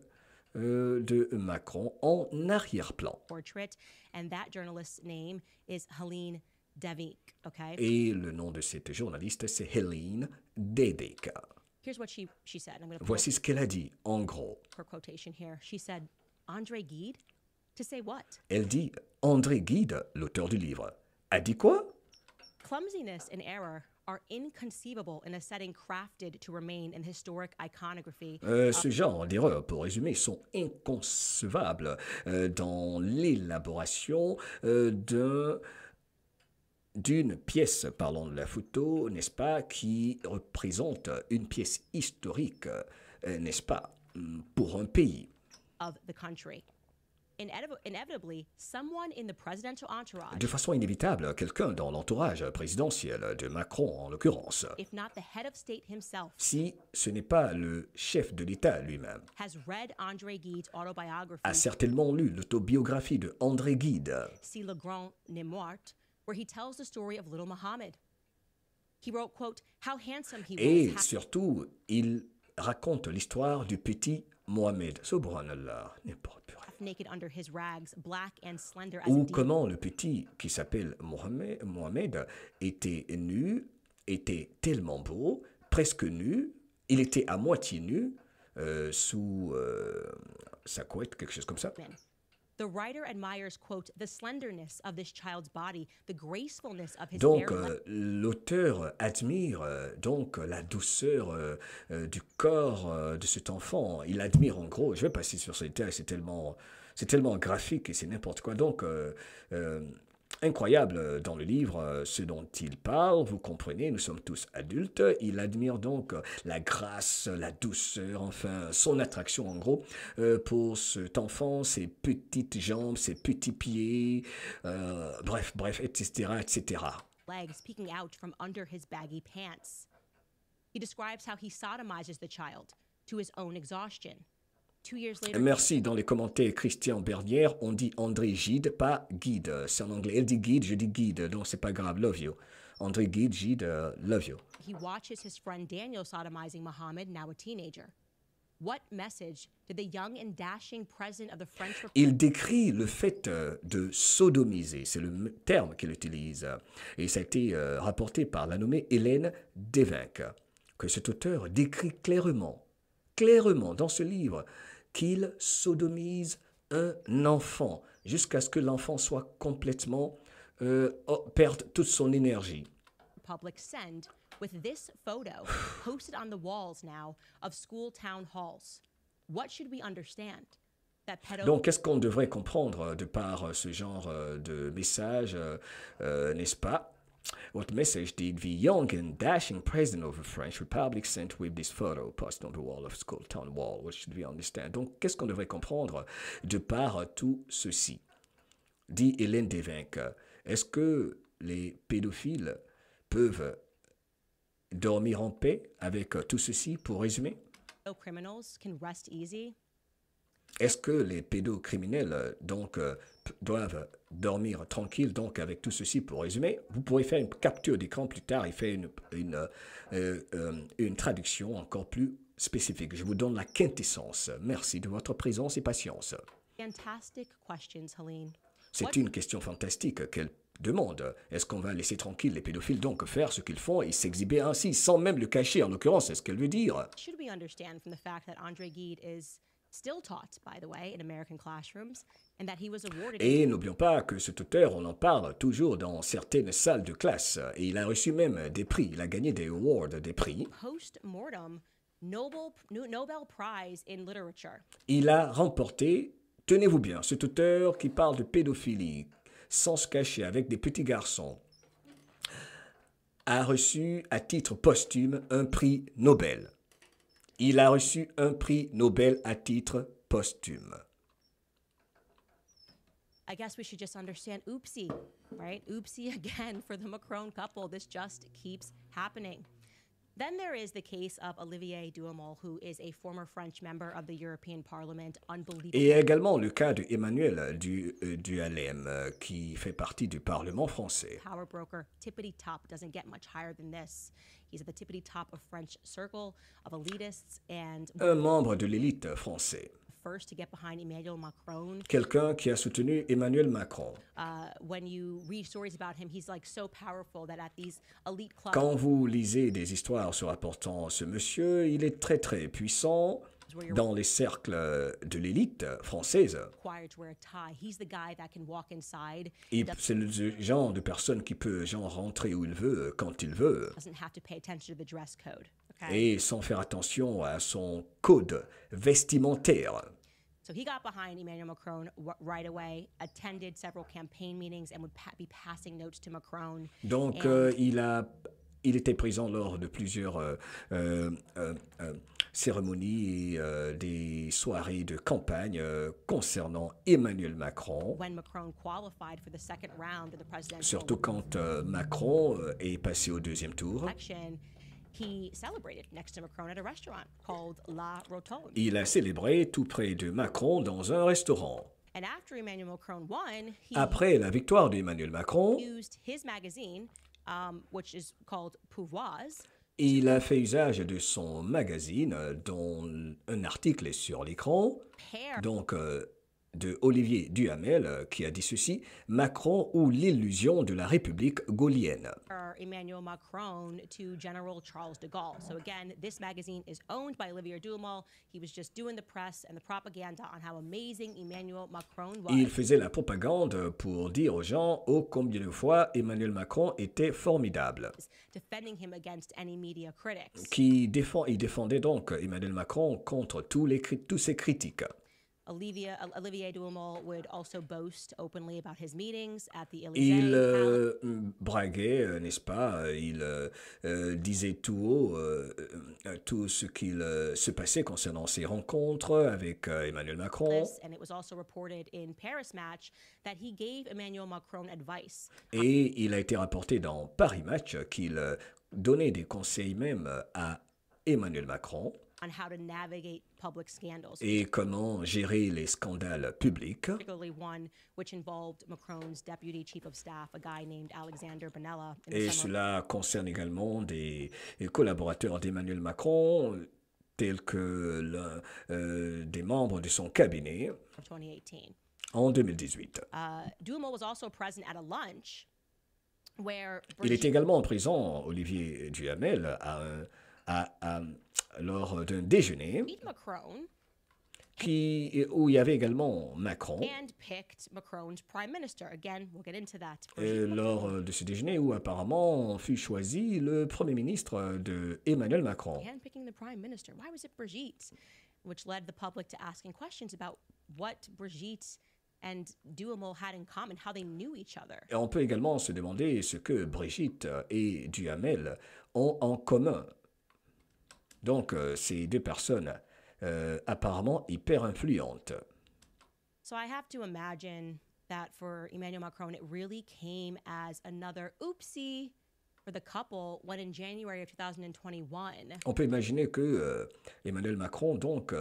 de Macron en arrière-plan. portrait, and that journalist's name is Helene Davik, okay? Et le nom de cette journaliste, c'est Helene Dedek. Here's what she said. I'm going to Voici ce qu'elle a dit, en gros. her quotation here. She said, Andre Gide? To say what? Elle dit, André Gide, l'auteur du livre, a dit quoi? Clumsiness and error are inconceivable in a setting crafted to remain in historic iconography. Ce genre d'erreurs, pour résumer, sont inconcevables dans l'élaboration d'une pièce, parlons de la photo, n'est-ce pas, qui représente une pièce historique, n'est-ce pas, pour un pays. Of the country. Inevitably, someone in the presidential entourage, De façon inévitable, quelqu'un dans l'entourage présidentiel de Macron en l'occurrence, if not the head of state himself, si ce n'est pas le chef de l'État lui-même, has read André Gide's autobiography, a certainement lu l'autobiographie de André Gide, Si le Grand Nemours, where he tells the story of little Muhammad. He wrote, quote, how handsome he et was, surtout, il raconte l'histoire du petit Mohamed, subhanallah, n'importe quoi. half naked under his rags, black and slender as a Ou deer. comment le petit qui s'appelle Mohamed était nu, était tellement beau, presque nu, il était à moitié nu, sous sa couette, quelque chose comme ça. Men. The writer admires, quote, the slenderness of this child's body, the gracefulness of his Donc, bare legs. l'auteur admire donc la douceur du corps de cet enfant. Il admire en gros, je vais passer sur ce détail, c'est tellement graphique et c'est n'importe quoi. Donc, incroyable dans le livre ce dont il parle, vous comprenez, nous sommes tous adultes. Il admire donc la grâce, la douceur, enfin son attraction en gros pour cet enfant, ses petites jambes, ses petits pieds, bref, etc., etc. Legs peeking out from under his baggy pants. He describes how he sodomizes the child to his own exhaustion. 2 years later, Merci. Dans les commentaires, Christian Bernière, on dit André Gide, pas Guide. C'est en anglais. Elle dit Guide, je dis Guide. Donc, c'est pas grave. Love you. André Gide, Gide, love you. he watches his friend Daniel sodomizing Muhammad, now a teenager. What message did the young and dashing president of the French Republic Il décrit le fait de sodomiser, c'est le terme qu'il utilise, et ça a été rapporté par la nommée Hélène Devinck, que cet auteur décrit clairement dans ce livre, qu'il sodomise un enfant, jusqu'à ce que l'enfant soit complètement, perde toute son énergie. send with this photo posted on the walls now of school town halls? What should we understand? That Donc, qu'est-ce qu'on devrait comprendre de par ce genre de message, n'est-ce pas? What message did the young and dashing president of the French Republic send with this photo posted on the wall of school town wall? What should we understand? Donc, qu'est-ce qu'on devrait comprendre de par tout ceci? Dit Hélène Devinck. Est-ce que les pédophiles peuvent dormir en paix avec tout ceci, pour résumer? criminals can rest easy? Est-ce que les pédocriminels donc doivent dormir tranquilles donc avec tout ceci, pour résumer? Vous pourrez faire une capture d'écran plus tard et faire une traduction encore plus spécifique. Je vous donne la quintessence. Merci de votre présence et patience. Fantastic questions, Helene. C'est une question fantastique qu'elle demande. Est-ce qu'on va laisser tranquille les pédophiles donc faire ce qu'ils font et s'exhiber ainsi sans même le cacher, en l'occurrence? C'est ce qu'elle veut dire. Should we understand from the fact that André Gide is still taught, by the way, in American classrooms, and that he was awarded Et n'oublions pas que cet auteur, on en parle toujours dans certaines salles de classe. Et il a reçu même des prix. Il a gagné des awards, des prix. post-mortem Nobel Prize in Literature. Il a remporté, tenez-vous bien, cet auteur qui parle de pédophilie, sans se cacher, avec des petits garçons, a reçu à titre posthume un prix Nobel. Il a reçu un prix Nobel à titre posthume. I guess we should just understand oopsie, right? Oopsie again for the Macron couple. This just keeps happening. Then there is the case of Olivier Duhamel, who is a former French member of the European Parliament. Unbelievable. Et également le cas de Emmanuel Duhalem, qui fait partie du Parlement français. Power broker, tippity top, doesn't get much higher than this. He's at the tippity top of French circle of elitists and Un membre de l'élite française. first to get behind Emmanuel Macron. Quelqu'un qui a soutenu Emmanuel Macron. When you read stories about him, he's like so powerful that at these elite clubs, Quand vous lisez des histoires se rapportant ce monsieur, il est très très puissant dans les cercles de l'élite française. required to wear a tie. He's the guy that can walk inside, Et c'est le genre de personne qui peut genre rentrer où il veut, quand il veut, doesn't have to pay attention to the dress code. Okay. et sans faire attention à son code vestimentaire. So he got behind Emmanuel Macron right away, attended several campaign meetings, and would be passing notes to Macron. Donc And il a il était présent lors de plusieurs cérémonies et des soirées de campagne concernant Emmanuel Macron, when Macron qualified for the second round of the presidential surtout quand Macron est passé au deuxième tour. election. He celebrated next to Macron at a restaurant called La Rotonde. Il a célébré tout près de Macron dans un restaurant. And after Emmanuel Macron won, he Après la victoire d'Emmanuel Macron, used his magazine, which is called Pouvoirs, il a fait usage de son magazine dont un article est sur l'écran, pair donc de Olivier Duhamel qui a dit ceci, Macron ou l'illusion de la République gaullienne. Emmanuel Macron to General Charles de Gaulle. So again, this magazine is owned by Olivier Duhamel. He was just doing the press and the propaganda on how amazing Emmanuel Macron was. Il faisait la propagande pour dire aux gens oh combien de fois Emmanuel Macron était formidable. Defending him against any media critics. Il défendait donc Emmanuel Macron contre tous ses critiques. Olivier Duhamel would also boast openly about his meetings at the Il Élysée. braguait, n'est-ce pas, il disait tout haut tout ce qu'il se passait concernant ses rencontres avec Emmanuel Macron. And it was also reported in Paris Match that he gave Emmanuel Macron advice Et il a été rapporté dans Paris Match qu'il donnait des conseils même à Emmanuel Macron on how to navigate public scandals. et comment gérer les scandales publics. Particularly one which involved Macron's deputy chief of staff, a guy named Alexander Benalla. Et cela concerne également des collaborateurs d'Emmanuel Macron, tels que des membres de son cabinet of 2018. en 2018. Duhamel was also present at a lunch where Il est également présent, Olivier Duhamel, lors d'un déjeuner Macron où il y avait également Macron. handpicked Macron's prime minister. Again, we'll get into that. Lors de ce déjeuner où apparemment fut choisi le Premier ministre de Emmanuel Macron. Handpicking the prime minister. Why was it Brigitte? Which led the public to asking questions about what Brigitte and Duhamel had in common, how they knew each other. Et on peut également se demander ce que Brigitte et Duhamel ont en commun. Donc, ces deux personnes apparemment hyper influentes. So I have to imagine that for Emmanuel Macron, it really came as another oopsie for the couple when in January of 2021. On peut imaginer que Emmanuel Macron, donc,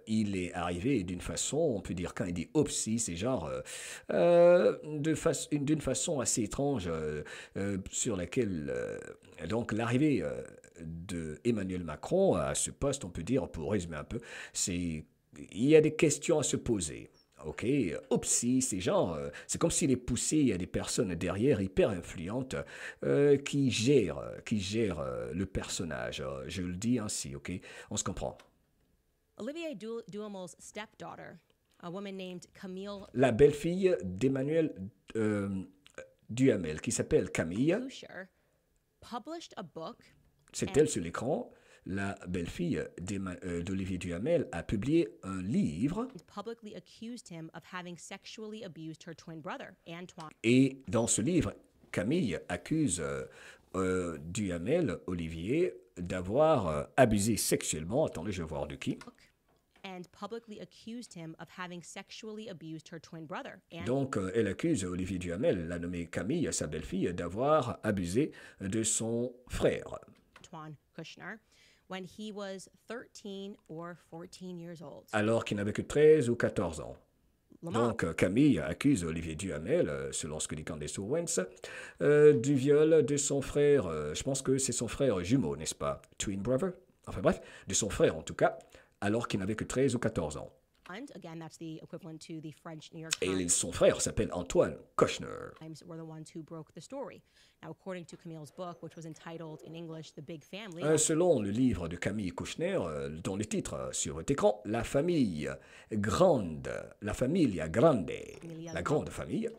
il est arrivé d'une façon, on peut dire quand il dit oopsie, c'est genre d'une façon assez étrange sur laquelle, donc, l'arrivée de Emmanuel Macron à ce poste, on peut dire, pour résumer un peu, il y a des questions à se poser. Ok, oupsie, c'est genre, c'est comme s'il est poussé, il y a des personnes derrière hyper influentes qui gèrent le personnage. Je le dis ainsi, ok, on se comprend. Olivier Duhamel's stepdaughter, a woman named Camille La belle-fille d'Emmanuel Duhamel, qui s'appelle Camille, Boucher, published a book. c'est elle sur l'écran. La belle-fille d'Olivier Duhamel a publié un livre Publicly accused him of having sexually abused her twin brother, Antoine. et dans ce livre, Camille accuse Duhamel, Olivier, d'avoir abusé sexuellement, attendez, je vais voir de qui. And publicly accused him of having sexually abused her twin brother. Donc, elle accuse Olivier Duhamel, la nommée Camille, sa belle-fille, d'avoir abusé de son frère. Antoine Kushner, when he was 13 or 14 years old. Alors qu'il n'avait que 13 ou 14 ans. Donc, Camille accuse Olivier Duhamel, selon ce que dit Candace Owens, du viol de son frère. Je pense que c'est son frère jumeau, n'est-ce pas? Twin brother? Enfin bref, de son frère en tout cas, alors qu'il n'avait que 13 ou 14 ans. Again, that's the equivalent to the French New York Et Times. son frère s'appelle Antoine Kushner. Were the ones who broke the story. Now, according to Camille's book, which was entitled in English "The Big Family," Selon le livre de Camille Kushner, dont le titre sur votre écran, La famille grande, la familia grande, la grande famille.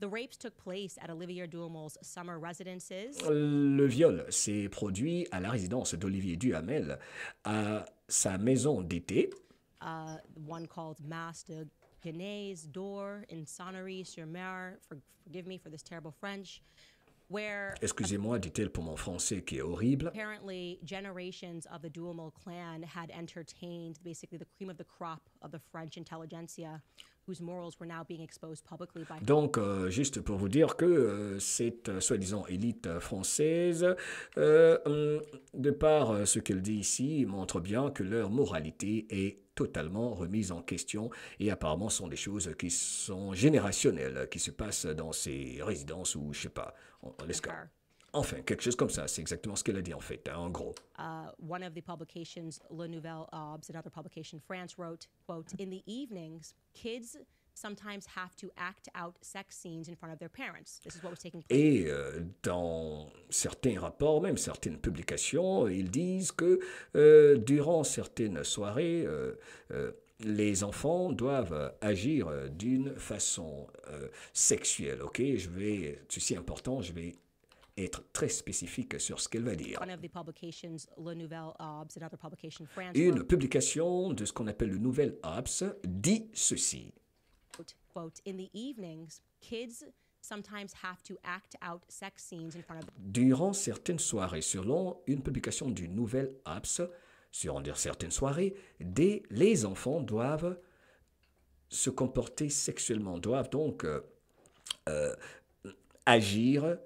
The rapes took place at Olivier Duhamel's summer residences. Le viol s'est produit à la résidence d'Olivier Duhamel, à sa maison d'été. One called Mas de Ginés d'Or in Sonnery-sur-Mer. Forgive me for this terrible French. where Excusez-moi, dit-elle pour mon français qui est horrible. apparently generations of the Duhamel clan had entertained basically the cream of the crop of the French intelligentsia, whose morals were now being exposed publicly by Donc, juste pour vous dire que cette soi-disant élite française, de par ce qu'elle dit ici, montre bien que leur moralité est totalement remise en question et apparemment sont des choses qui sont générationnelles, qui se passent dans ces résidences ou je sais pas, en escale. her. Enfin, quelque chose comme ça, c'est exactement ce qu'elle a dit en fait, hein, en gros. One of the publications, Le Nouvel Obs, another publication, France wrote, quote, "In the evenings, kids sometimes have to act out sex scenes in front of their parents." This is what was taking place. Et dans certains rapports, même certaines publications, ils disent que durant certaines soirées, les enfants doivent agir d'une façon sexuelle. Ok, ceci est important, je vais être très spécifique sur ce qu'elle va dire. One of the publications, Le Nouvel Obs, another publication, France Une wrote, publication de ce qu'on appelle le Nouvel Obs dit ceci. quote, "In the evenings, kids sometimes have to act out sex scenes in front of Durant certaines soirées, selon une publication du Nouvel Obs, sur certaines soirées, les enfants doivent se comporter sexuellement, doivent donc agir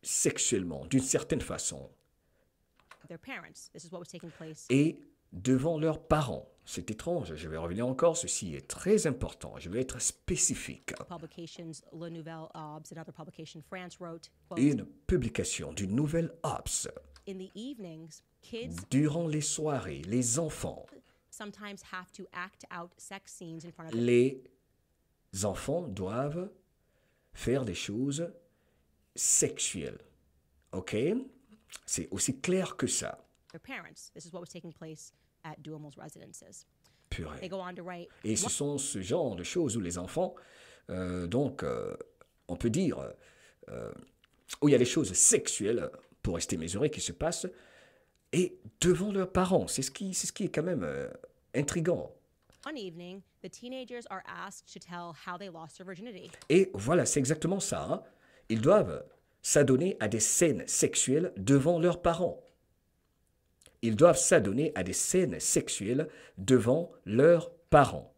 sexuellement, d'une certaine façon, their parents. This is what was taking place. et devant leurs parents. C'est étrange, je vais revenir encore, ceci est très important, je vais être spécifique. Publications, Le Nouvel Obs, another publication, France wrote, quote, Une publication du Nouvel Obs. "In the evenings, kids Durant les soirées, les enfants, sometimes have to act out sex scenes in front of les enfants doivent faire des choses sexuelles. Ok? C'est aussi clair que ça. their parents. This is what was taking place at Duhamel's residences. They Purée. go on to write, Et ce sont ce genre de choses où les enfants, on peut dire, où il y a des choses sexuelles, pour rester mesuré, qui se passent, et devant leurs parents. C'est ce qui est quand même intriguant. one evening, the teenagers are asked to tell how they lost their virginity. Et voilà, c'est exactement ça. Hein. Ils doivent s'adonner à des scènes sexuelles devant leurs parents. Ils doivent s'adonner à des scènes sexuelles devant leurs parents.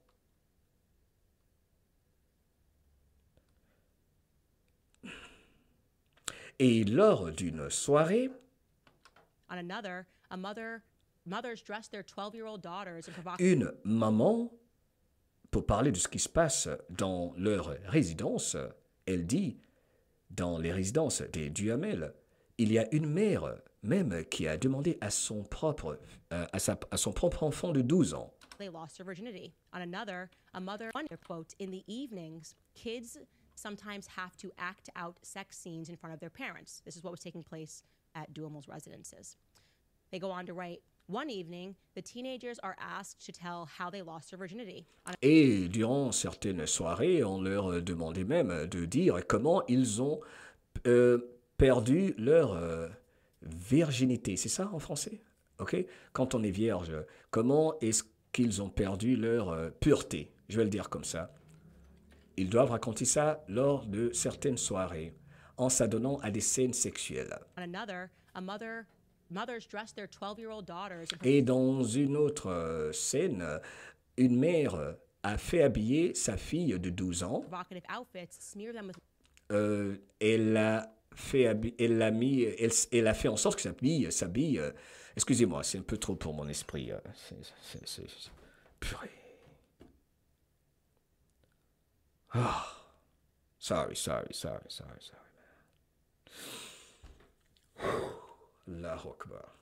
Et lors d'une soirée, On another, mothers dress their 12-year-old daughters in provocative une maman, pour parler de ce qui se passe dans leur résidence, elle dit, dans les résidences des Duhamel, il y a une mère même qui a demandé à son propre enfant de 12 ans. they lost their virginity. On another, a mother, quote, "In the evenings, kids sometimes have to act out sex scenes in front of their parents." This is what was taking place at Duhamel's residences. They go on to write, one evening, the teenagers are asked to tell how they lost their virginity. Et durant certaines soirées, on leur demandait même de dire comment ils ont perdu leur virginité. C'est ça en français? Ok? Quand on est vierge, comment est-ce qu'ils ont perdu leur pureté? Je vais le dire comme ça. Ils doivent raconter ça lors de certaines soirées, en s'adonnant à des scènes sexuelles. On another, mothers dress their 12-year-old daughters in Et dans une autre scène, une mère a fait habiller sa fille de 12 ans. provocative outfits, smear them with Elle a fait, elle a fait en sorte que s'habille. Excusez-moi, c'est un peu trop pour mon esprit. Purée. Ah. Sorry. Allahu Akbar.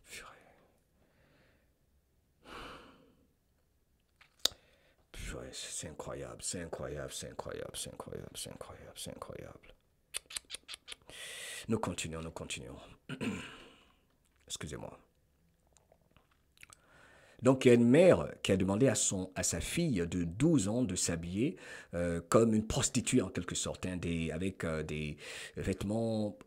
Purée. Purée, c'est incroyable. Nous continuons. Excusez-moi. Donc, il y a une mère qui a demandé à sa fille de 12 ans de s'habiller comme une prostituée en quelque sorte, hein, avec des vêtements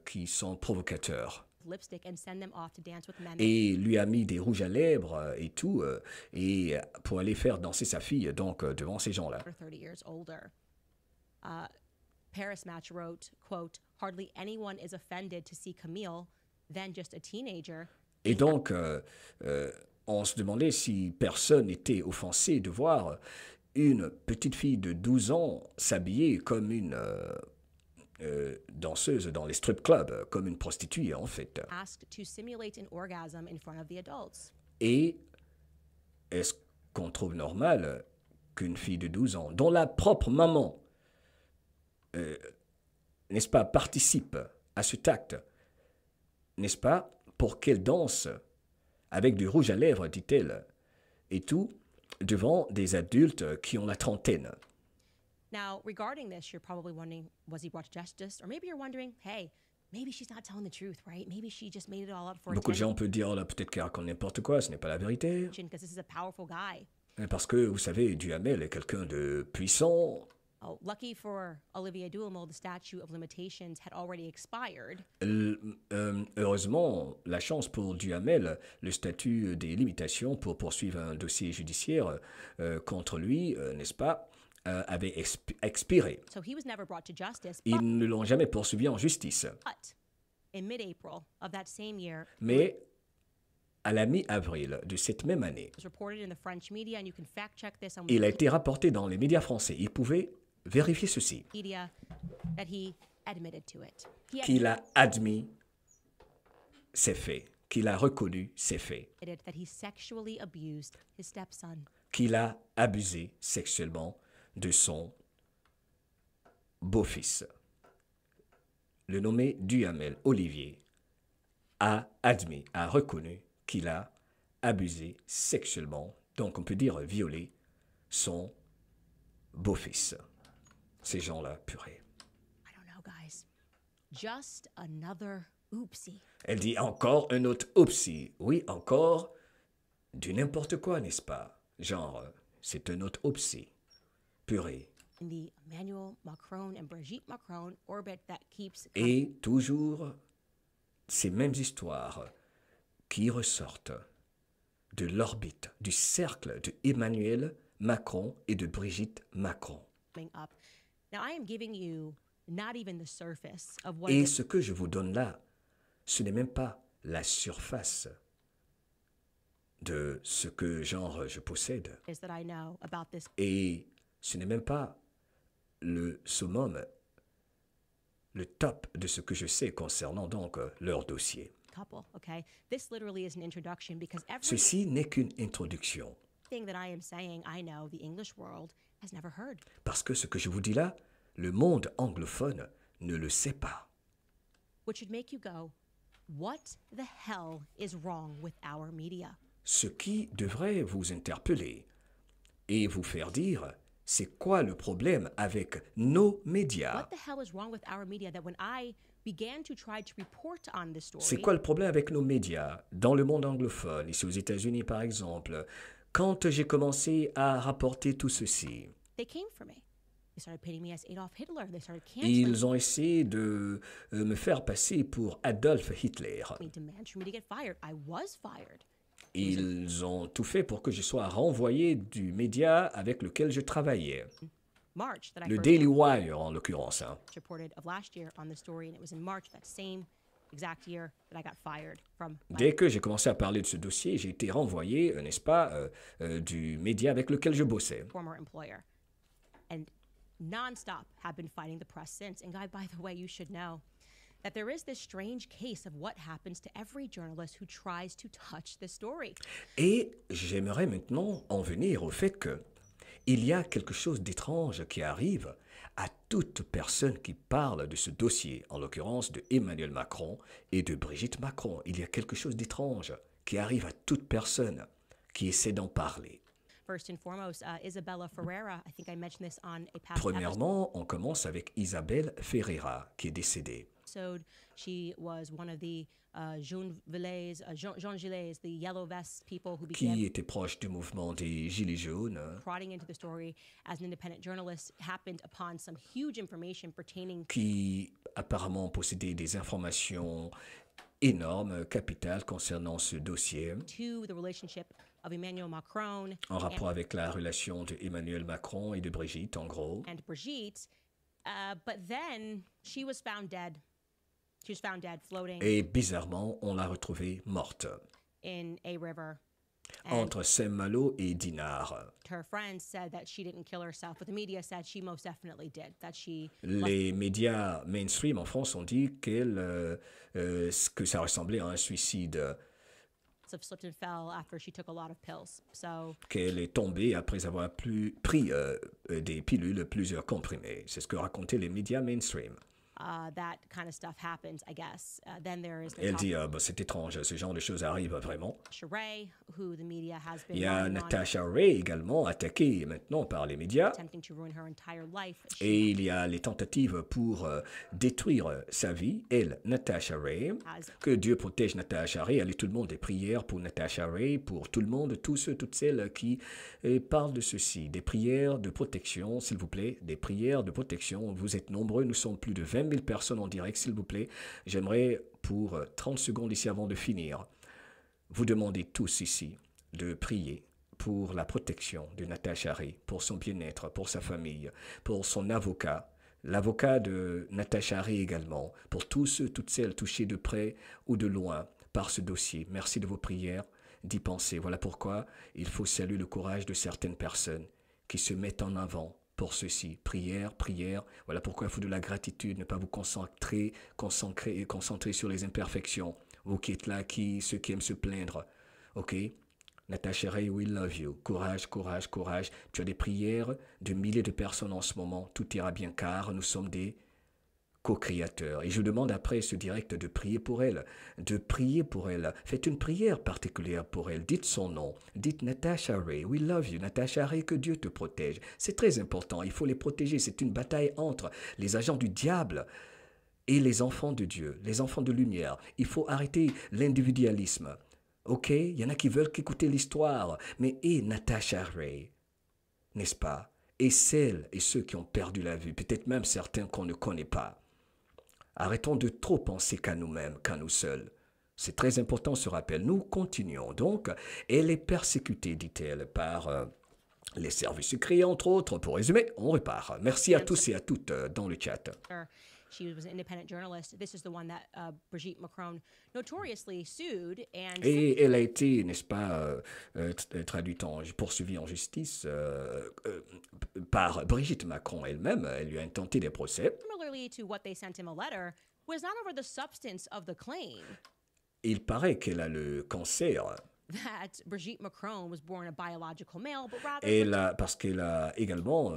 qui sont provocateurs. lipstick and send them off to dance with men. Et lui a mis des rouges à lèvres et tout, et pour aller faire danser sa fille donc devant ces gens-là. That are 30 years older. Paris Match wrote, quote, "Hardly anyone is offended to see Camille, then just a teenager." Et donc, on se demandait si personne n'était offensé de voir une petite fille de 12 ans s'habiller comme une danseuse dans les strip clubs, comme une prostituée en fait. Asked to simulate an orgasm in front of the adults. Et est-ce qu'on trouve normal qu'une fille de 12 ans, dont la propre maman, n'est-ce pas, participe à cet acte, n'est-ce pas, pour qu'elle danse avec du rouge à lèvres, dit-elle, et tout, devant des adultes qui ont la trentaine. Now, regarding this, you're probably wondering, was he brought to justice? Or maybe you're wondering, hey, maybe she's not telling the truth, right? Maybe she just made it all up for Beaucoup de attention, gens peuvent dire, oh là, peut-être qu'elle raconte n'importe quoi, ce n'est pas la vérité. because this is a powerful guy. Parce que, vous savez, Duhamel est quelqu'un de puissant. Oh, lucky for Olivier Duhamel, the statute of limitations had already expired. Heureusement, la chance pour Duhamel, le statut des limitations pour poursuivre un dossier judiciaire contre lui, n'est-ce pas, avait expiré. So he was never brought to justice. Ils ne l'ont jamais poursuivi en justice. But in mid-April of that same year, Mais à la mi-avril de cette même année, it was reported in the French media, and you can fact-check this on il a été rapporté dans les médias français. Ils pouvaient vérifier ceci, Wikipedia that he admitted to it. qu'il a admis ses faits, qu'il a reconnu ses faits, Admitted that he sexually abused his stepson. qu'il a abusé sexuellement de son beau-fils. Le nommé Duhamel Olivier a admis, a reconnu qu'il a abusé sexuellement, donc on peut dire violé, son beau-fils. Ces gens-là, purée. I don't know, guys. Just another oopsie. Elle dit encore un autre oupsie. Oui, encore du n'importe quoi, n'est-ce pas? Genre, c'est un autre oupsie. Purée. In the Emmanuel Macron and Brigitte Macron orbit that keeps Et toujours ces mêmes histoires qui ressortent de l'orbite, du cercle de Emmanuel Macron et de Brigitte Macron. coming up. Now, I am giving you not even the surface of what Et it ce que je vous donne là, ce n'est même pas la surface de ce que, genre, je possède. is that I know about this Et ce n'est même pas le summum, le top de ce que je sais concernant donc leur dossier. couple, okay? This literally is an introduction because Ceci n'est qu'une introduction, everything that I am saying, I know the English world has never heard, parce que ce que je vous dis là, le monde anglophone ne le sait pas. which should make you go, what the hell is wrong with our media? Ce qui devrait vous interpeller et vous faire dire, c'est quoi le problème avec nos médias? What the hell is wrong with our media that when I began to try to report on this C'est story, quoi le problème avec nos médias dans le monde anglophone, ici aux États-Unis par exemple? Quand j'ai commencé à rapporter tout ceci, they came for me. They started painting me as Adolf Hitler. They started canceling ils ont essayé de me faire passer pour Adolf Hitler. me, demands for me to get fired. I was fired. Ils ont tout fait pour que je sois renvoyé du média avec lequel je travaillais. March that I Le first Daily Wire en l'occurrence. Hein. reported of last year on the story, and it was in March that same exact year that I got fired from my Dès que j'ai commencé à parler de ce dossier, j'ai été renvoyé, n'est-ce pas, du média avec lequel je bossais. former employer. And nonstop have been fighting the press since. And guy, by the way, you should know that there is this strange case of what happens to every journalist who tries to touch this story. Et j'aimerais maintenant en venir au fait que il y a quelque chose d'étrange qui arrive à toute personne qui parle de ce dossier, en l'occurrence de Emmanuel Macron et de Brigitte Macron. Il y a quelque chose d'étrange qui arrive à toute personne qui essaie d'en parler. First and foremost, Isabella Ferreira. I think I mentioned this on a past Premièrement, on commence avec Isabelle Ferreira, qui est décédée. episode. She was one of the Jean Gilets, the yellow vest people who began Qui était proche du mouvement des Gilets jaunes, prodding into the story as an independent journalist, happened upon some huge information pertaining qui apparemment possédait des informations énormes, capitales concernant ce dossier, to the relationship of Emmanuel Macron en rapport avec la relation de Emmanuel Macron et de Brigitte, en gros. and Brigitte. But then she was found dead. She was found dead, floating Et bizarrement, on l'a retrouvée morte in a river. And entre Saint-Malo et Dinard. her friends said that she didn't kill herself, but the media said she most definitely did. That she Les médias mainstream en France ont dit que ça ressemblait à un suicide, must have slipped and fell after she took a lot of pills. So qu'elle est tombée après avoir pris des pilules, plusieurs comprimés. C'est ce que racontaient les médias mainstream. that kind of stuff happens, I guess. Then there is Elle dit, bah, c'est étrange, ce genre de choses arrivent vraiment. Natasha Ray, who the media has been Il y a relying on, Natasha Ray également, attaquée maintenant par les médias. attempting to ruin her entire life. Et il y a les tentatives pour détruire sa vie. Elle, Natasha Ray. Has Que Dieu protège Natasha Ray. Allez, tout le monde, des prières pour Natasha Ray, pour tout le monde, tous ceux, toutes celles qui parlent de ceci. Des prières de protection, s'il vous plaît. Des prières de protection. Vous êtes nombreux. Nous sommes plus de 20 000 personnes en direct, s'il vous plaît. J'aimerais, pour 30 secondes ici avant de finir, vous demander tous ici de prier pour la protection de Natasha Ray, pour son bien-être, pour sa famille, pour son avocat, l'avocat de Natasha Ray également, pour tous ceux, toutes celles touchées de près ou de loin par ce dossier. Merci de vos prières, d'y penser. Voilà pourquoi il faut saluer le courage de certaines personnes qui se mettent en avant pour ceci. Prière, prière. Voilà pourquoi il faut de la gratitude, ne pas vous concentrer sur les imperfections. Vous qui êtes là, ceux qui aiment se plaindre. OK? Natasha Ray, we love you. Courage, courage, courage. Tu as des prières de milliers de personnes en ce moment. Tout ira bien car nous sommes des co-créateurs. Et je demande après ce direct de prier pour elle. De prier pour elle. Faites une prière particulière pour elle. Dites son nom. Dites Natasha Ray, we love you. Natasha Ray, que Dieu te protège. C'est très important. Il faut les protéger. C'est une bataille entre les agents du diable et les enfants de Dieu, les enfants de lumière. Il faut arrêter l'individualisme. OK? Il y en a qui veulent qu'écouter l'histoire. Mais Natasha Ray, n'est-ce pas? Et celles et ceux qui ont perdu la vue, peut-être même certains qu'on ne connaît pas. Arrêtons de trop penser qu'à nous-mêmes, qu'à nous seuls. C'est très important ce rappel. Nous continuons donc. Elle est persécutée, dit-elle, par les services secrets, entre autres. Pour résumer, on repart. Merci à tous et à toutes dans le chat. She was an independent journalist. This is the one that Brigitte Macron notoriously sued. Et elle a été, n'est-ce pas, traduite poursuivie en justice par Brigitte Macron elle-même. Elle lui a intenté des procès. Similarly to what they sent him a letter, was not over the substance of the claim. Il paraît qu'elle a le cancer. That Brigitte Macron was born a biological male, but rather Parce qu'elle a également,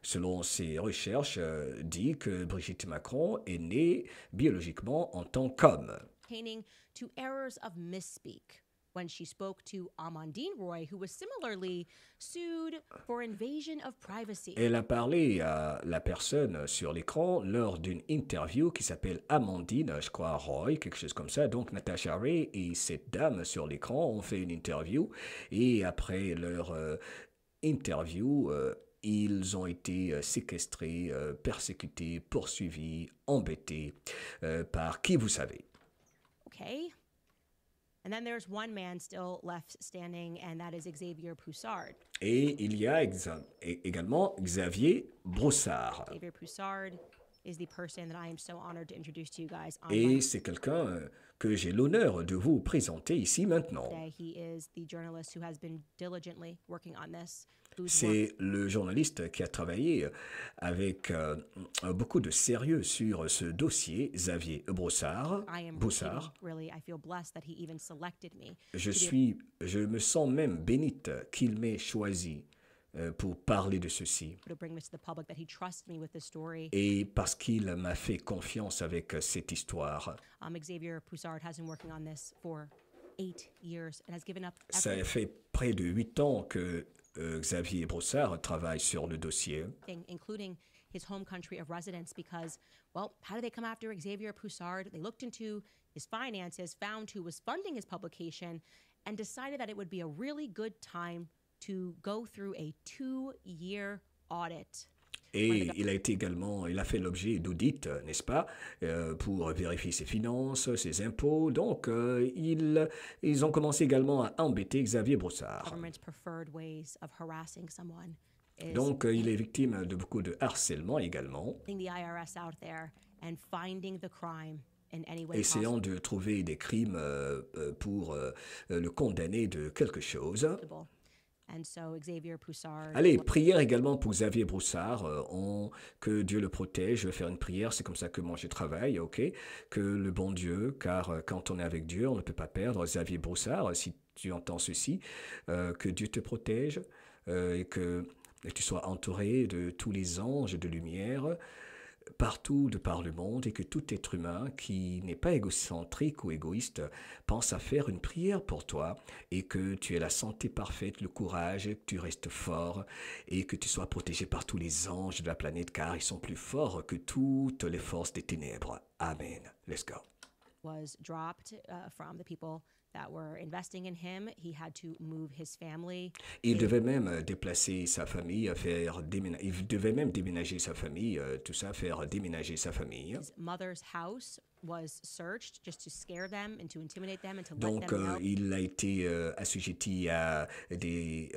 selon ses recherches, dit que Brigitte Macron est née biologiquement en tant qu'homme. pertaining to errors of misspeak when she spoke to Amandine Roy, who was similarly sued for invasion of privacy. Elle a parlé à la personne sur l'écran lors d'une interview qui s'appelle Amandine, je crois, Roy, quelque chose comme ça. Donc Natasha Ray et cette dame sur l'écran ont fait une interview et après leur interview, ils ont été séquestrés, persécutés, poursuivis, embêtés par qui vous savez. Okay. And then there's one man still left standing, and that is Xavier Poussard. Et il y a également Xavier Broussard. Xavier Poussard is the person that I am so honored to introduce to you guys on Et c'est quelqu'un que j'ai l'honneur de vous présenter ici maintenant. Monday. He is the journalist who has been diligently working on this. C'est le journaliste qui a travaillé avec beaucoup de sérieux sur ce dossier, Xavier Broussard. Really, I feel blessed that he even selected me. Je me sens même bénite qu'il m'ait choisi pour parler de ceci. To bring this to the public, that he trusts me with this story. Et parce qu'il m'a fait confiance avec cette histoire. Xavier Poussard has been working on this for 8 years and has given up. Ça fait près de 8 ans que Xavier Broussard travaille sur le dossier. Including his home country of residence because, well, how did they come after Xavier Poussard? They looked into his finances, found who was funding his publication, and decided that it would be a really good time to go through a 2-year audit. Et il a fait l'objet d'audits, n'est-ce pas, pour vérifier ses finances, ses impôts. Donc, ils ont commencé également à embêter Xavier Broussard. Government's preferred ways of harassing someone. is Donc, il est victime de beaucoup de harcèlement également, getting the IRS out there and finding the crime in any way essayant de trouver des crimes pour le condamner de quelque chose. possible. And so Xavier Poussard Allez, prière également pour Xavier Broussard. Que Dieu le protège. Je vais faire une prière, c'est comme ça que moi je travaille, ok? Que le bon Dieu, car quand on est avec Dieu, on ne peut pas perdre. Xavier Broussard, si tu entends ceci, que Dieu te protège et que tu sois entouré de tous les anges de lumière partout de par le monde et que tout être humain qui n'est pas égocentrique ou égoïste pense à faire une prière pour toi et que tu aies la santé parfaite, le courage, que tu restes fort et que tu sois protégé par tous les anges de la planète car ils sont plus forts que toutes les forces des ténèbres. Amen. Let's go. was dropped from the people that were investing in him. He had to move his family. Il devait même déplacer sa famille, il devait même déménager sa famille, tout ça, faire déménager sa famille. His mother's house was searched just to scare them and to intimidate them and to let Donc, them know. il a été assujetti à de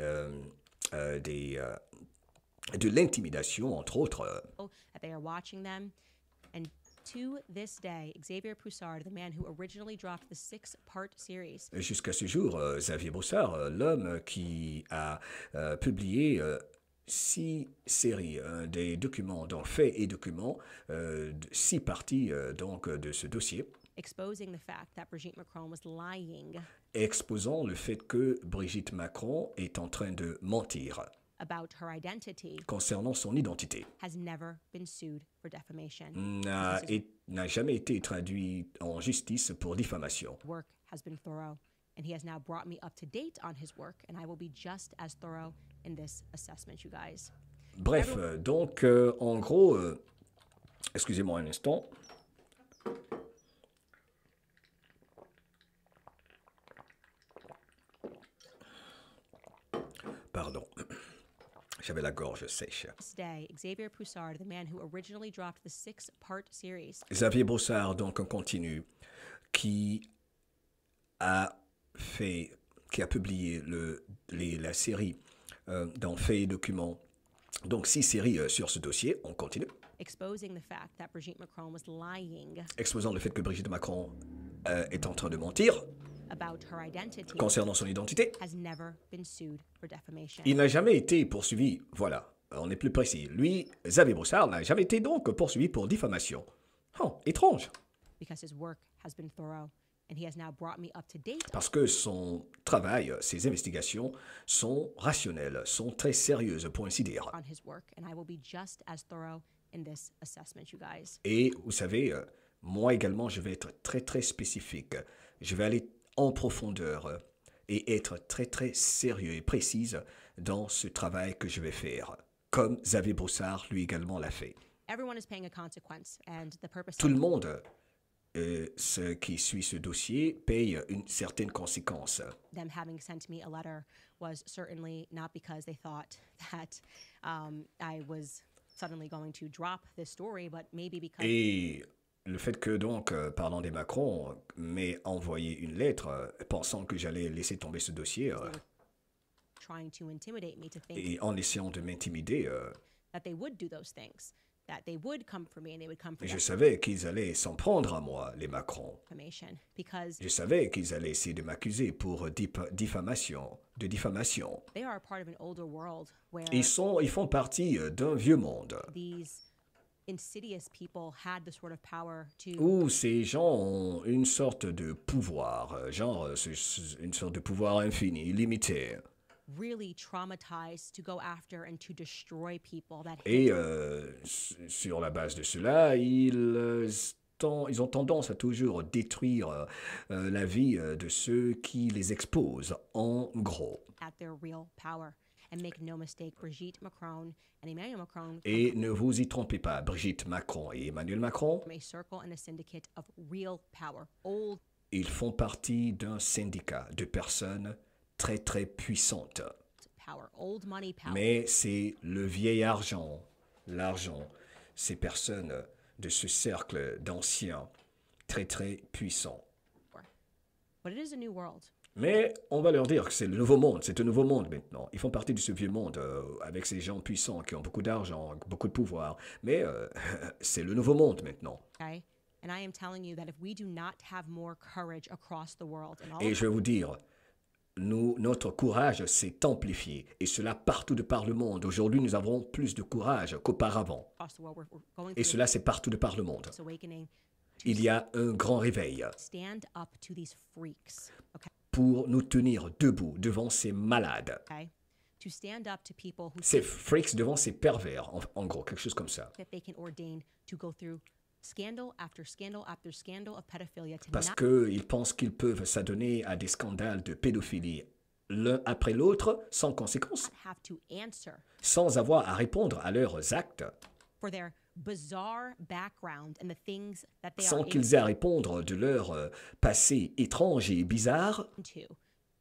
l'intimidation, entre autres. That they are watching them. And to this day, Xavier Poussard, the man who originally dropped the 6-part series, Jusqu'à ce jour, Xavier Broussard, l'homme qui a publié 6 séries, des documents, donc faits et documents, 6 parties donc, de ce dossier, exposing the fact that Brigitte Macron was lying exposant le fait que Brigitte Macron est en train de mentir about her identity, concernant son identité. has never been sued for defamation. N'a jamais été traduit en justice pour diffamation. Work has been thorough, and he has now brought me up to date on his work, and I will be just as thorough in this assessment, you guys. Bref, donc, en gros, excusez-moi un instant. Pardon, j'avais la gorge sèche. This day, Xavier Poussard, the man who originally dropped the 6-part series, Xavier Broussard, donc on continue, qui a publié la série dans Faits et Documents, donc 6 séries sur ce dossier, on continue, exposing the fact that Brigitte Macron was lying exposant le fait que Brigitte Macron est en train de mentir about her identity, concernant son identité. has never been sued for defamation. Il n'a jamais été poursuivi, voilà, on est plus précis. Lui, Xavier Broussard, n'a jamais été donc poursuivi pour diffamation. Oh, étrange. Because his work has been thorough, and he has now brought me up to date Parce que son travail, ses investigations sont rationnelles, sont très sérieuses, pour ainsi dire. on his work, and I will be just as thorough in this assessment, you guys. Et vous savez, moi également, je vais être très très spécifique. Je vais aller en profondeur et être très très sérieux et précise dans ce travail que je vais faire, comme Xavier Broussard lui également l'a fait. Everyone is paying a consequence, and the purpose Tout le monde, ce qui suit ce dossier, paye une certaine conséquence. of them having sent me a letter was certainly not because they thought that I was suddenly going to drop this story, but maybe because Et le fait que donc, parlant des Macron, m'ait envoyé une lettre pensant que j'allais laisser tomber ce dossier trying to intimidate me to think et en essayant de m'intimider, that they would do those things, that they would come for me and they would come for je savais qu'ils allaient s'en prendre à moi, les Macron. defamation, because Je savais qu'ils allaient essayer de m'accuser pour diffamation. they are a part of an older world where Ils font partie d'un vieux monde these insidious people had the sort of power to où ces gens ont une sorte de pouvoir, genre une sorte de pouvoir infini, illimité. really traumatize, to go after and to destroy people that Et hate sur la base de cela, ils ont tendance à toujours détruire la vie de ceux qui les exposent, en gros. at their real power. And make no mistake, Brigitte Macron and Emmanuel Macron Et ne vous y trompez pas, Brigitte Macron et Emmanuel Macron, from a circle and a syndicate of real power, old ils font partie d'un syndicat de personnes très très puissantes. power, old money power. Mais c'est le vieil argent, l'argent, ces personnes de ce cercle d'anciens très très puissants. But it is a new world. Mais on va leur dire que c'est le nouveau monde, c'est un nouveau monde maintenant. Ils font partie de ce vieux monde avec ces gens puissants qui ont beaucoup d'argent, beaucoup de pouvoir. Mais c'est le nouveau monde maintenant. Okay? And I am telling you that if we do not have more courage across the world and all Et je vais vous dire, notre courage s'est amplifié, et cela partout de par le monde. Aujourd'hui, nous avons plus de courage qu'auparavant. across the world, we're going Et through cela, c'est partout de par le monde. this awakening Il y a un grand réveil stand up to these freaks. Okay? pour nous tenir debout devant ces malades, Okay? To stand up to people who ces freaks, devant ces pervers, en gros, quelque chose comme ça. that they can ordain to go through scandal after scandal after scandal of pedophilia to Parce not qu'ils pensent qu'ils peuvent s'adonner à des scandales de pédophilie l'un après l'autre, sans conséquence, have to answer sans avoir à répondre à leurs actes, for their bizarre background and the things that they sans are qu'ils aient à répondre de leur passé étrange et bizarre. into.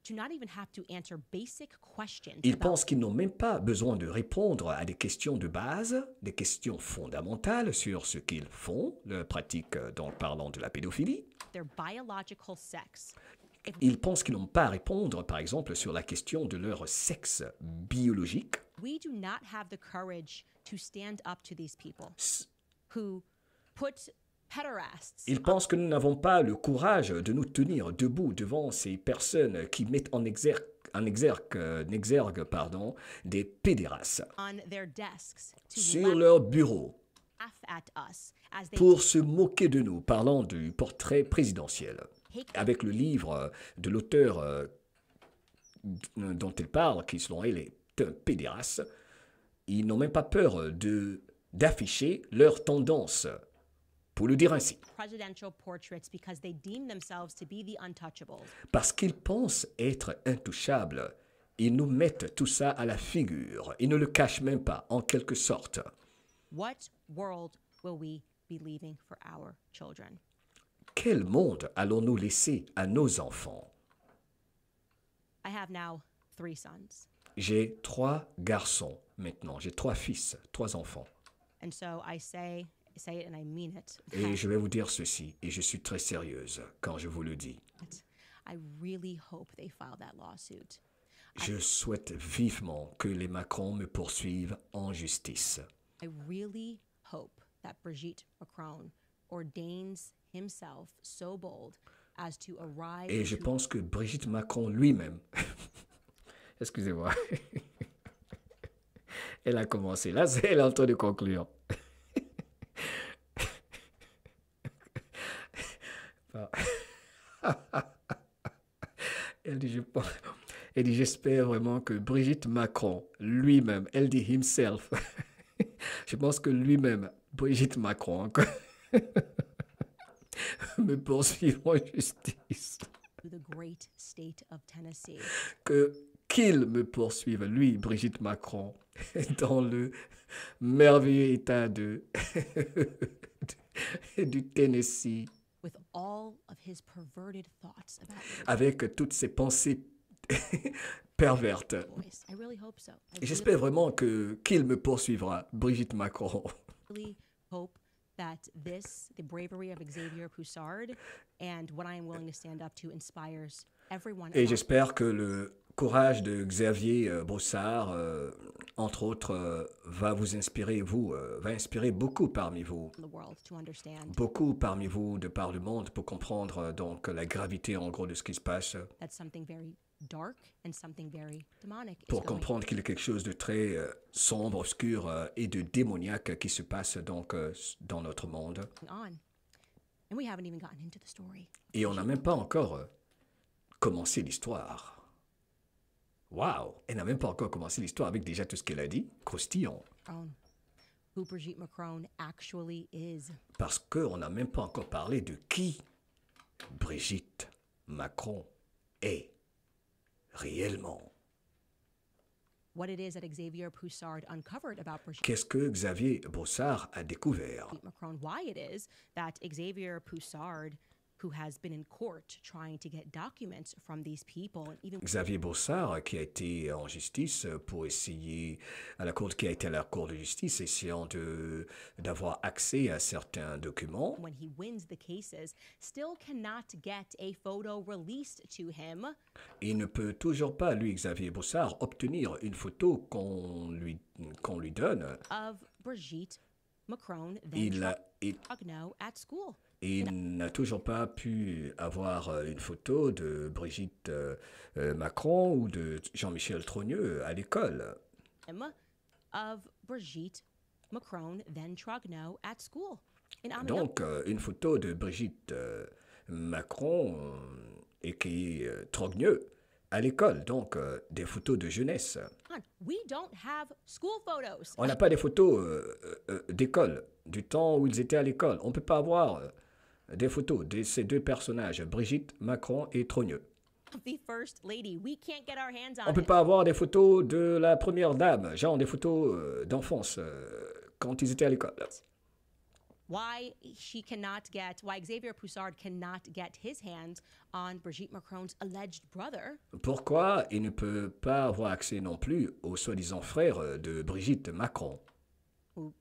To not even have to answer basic questions Ils about pensent qu'ils n'ont même pas besoin de répondre à des questions de base, des questions fondamentales sur ce qu'ils font, leur pratique, donc parlant de la pédophilie. their biological sex. Ils pensent qu'ils n'ont pas à répondre, par exemple, sur la question de leur sexe biologique. We do not have the courage to stand up to these people who put pederasts Ils pensent que nous n'avons pas le courage de nous tenir debout devant ces personnes qui mettent en exergue, des pédérastes on their desks to sur leur bureau laugh at us as they pour se moquer de nous, parlant du portrait présidentiel. take Avec le livre de l'auteur dont elle parle, qui selon elle est un pédéraste, ils n'ont même pas peur d'afficher leur tendance, pour le dire ainsi. presidential portraits because they deem themselves to be the untouchables. Parce qu'ils pensent être intouchables, ils nous mettent tout ça à la figure. Ils ne le cachent même pas, en quelque sorte. What world will we be leaving for our children? Quel monde allons-nous laisser à nos enfants? I have now 3 sons. J'ai 3 garçons maintenant, j'ai 3 fils, 3 enfants. And so I say it and I mean it. Et je vais vous dire ceci, et je suis très sérieuse quand je vous le dis. I really hope they file that lawsuit. Je souhaite vivement que les Macron me poursuivent en justice. I really hope that Brigitte Macron ordains himself so bold as to arrive Et je into pense que Brigitte Macron lui-même, excusez-moi, elle a commencé, là elle est en train de conclure. Elle dit, j'espère vraiment que Brigitte Macron, lui-même, elle dit himself, je pense que lui-même, Brigitte Macron, encore, me poursuivre en justice. the great state of Tennessee. Qu'il me poursuive, lui, Brigitte Macron, dans le merveilleux état du Tennessee, With all of his perverted thoughts about little avec toutes ses pensées pervertes. boys. I really hope so. I Et j'espère vraiment qu'il me poursuivra, Brigitte Macron. really hope that the bravery of Xavier Poussard and what I am willing to stand up to inspires everyone. Et j'espère que le courage de Xavier Broussard, entre autres, va vous inspirer, va inspirer beaucoup parmi vous. The world to understand Beaucoup parmi vous de par le monde pour comprendre donc la gravité en gros de ce qui se passe, that something very dark and something very demonic is pour going comprendre qu'il y a quelque chose de très sombre, obscur et de démoniaque qui se passe donc dans notre monde. on. And we haven't even gotten into the story. Et on n'a même pas encore commencé l'histoire. Waouh! Elle n'a même pas encore commencé l'histoire avec déjà tout ce qu'elle a dit. Croustillant. Macron, who Brigitte Macron actually is. Parce qu'on n'a même pas encore parlé de qui Brigitte Macron est réellement. What it is that Xavier Poussard uncovered about Brigitte Qu'est-ce que Xavier Broussard a découvert? Macron. Why it is that Xavier Poussard who has been in court trying to get documents from these people and even Xavier Bossard, qui a été en justice pour essayer, à la cour, qui a été à la cour de justice, essayant d'avoir accès à certains documents. when he wins the cases, still cannot get a photo released to him Il ne peut toujours pas, lui, Xavier Bossard, obtenir une photo qu'on lui donne. of Brigitte Macron, then Il il Trogno at school. n'a toujours pas pu avoir une photo de Brigitte Macron ou de Jean-Michel Trogneux à l'école. Of Brigitte Macron, then Trogno at school. In Amiens, Donc, une photo de Brigitte Macron et qui est Trogneux à l'école. Donc, des photos de jeunesse. we don't have school photos. On n'a pas des photos d'école, du temps où ils étaient à l'école. On ne peut pas avoir des photos de ces deux personnages, Brigitte Macron et Trogneux. The first lady, we can't get our hands On on ne peut it. pas avoir des photos de la première dame, genre des photos d'enfance quand ils étaient à l'école. Why Xavier Poussard cannot get his hands on Brigitte Macron's alleged brother Pourquoi il ne peut pas avoir accès non plus au soi-disant frère de Brigitte Macron? who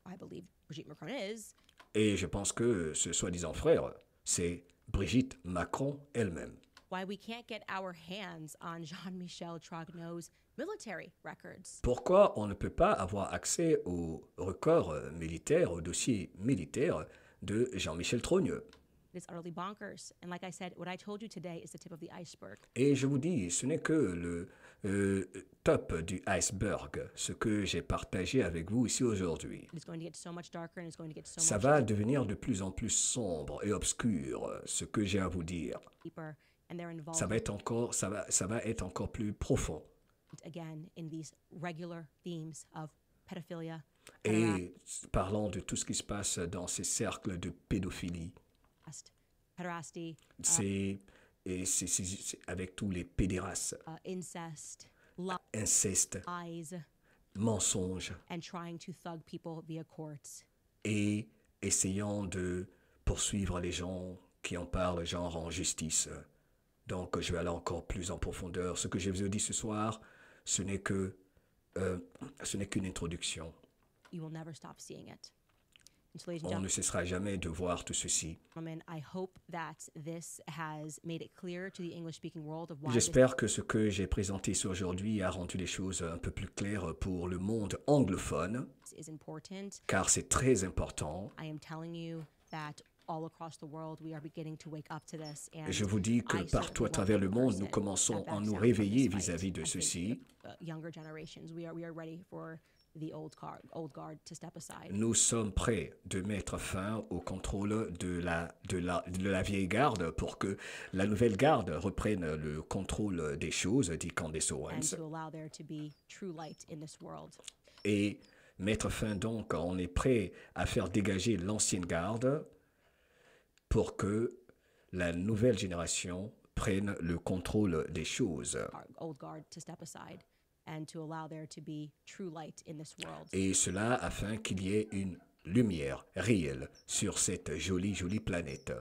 I believe Brigitte Macron is, Et je pense que ce soi-disant frère, c'est Brigitte Macron elle-même. why we can't get our hands on Jean-Michel Trogno's military records. Pourquoi on ne peut pas avoir accès au record militaire, au dossier militaire de Jean-Michel Trogneux? It is utterly bonkers. And like I said, what I told you today is the tip of the iceberg. Et je vous dis, ce n'est que le top du iceberg, ce que j'ai partagé avec vous ici aujourd'hui. It is going to get so much darker and it's going to get so Ça much va devenir de plus en plus sombre et obscur, ce que j'ai à vous dire. deeper. And they're involved Ça va être encore plus profond. again in these regular themes of pedophilia, Et parlons de tout ce qui se passe dans ces cercles de pédophilie. pederasty, C'est avec tous les pédérastes, incest, inceste, lies, mensonges and trying to thug people via courts. et essayant de poursuivre les gens qui en parlent genre en justice. Donc je vais aller encore plus en profondeur. Ce que je vous ai dit ce soir, ce n'est qu'une introduction. You will never stop seeing it. And so, ladies and On gentlemen, ne cessera jamais de voir tout ceci. I hope that this has made it clear to the English-speaking world of why this J'espère que ce que j'ai présenté ici aujourd'hui a rendu les choses un peu plus claires pour le monde anglophone, is important. car c'est très important. I am telling you that all across the world we are beginning to wake up to this. And Je vous dis que I partout à certainly travers le won't monde, person nous commençons that à nous backs down from réveiller this fight. vis-à-vis de I think ceci. Younger generations, we are ready for the old guard to step aside. Nous sommes prêts de mettre fin au contrôle de la vieille garde pour que la nouvelle garde reprenne le contrôle des choses, dit Candace And Owens. to allow there to be true light in this world. Et mettre fin donc, on est prêt à faire dégager l'ancienne garde pour que la nouvelle génération prenne le contrôle des choses. Our old guard to step aside and to allow there to be true light in this world. Et cela afin qu'il y ait une lumière réelle sur cette jolie, jolie planète.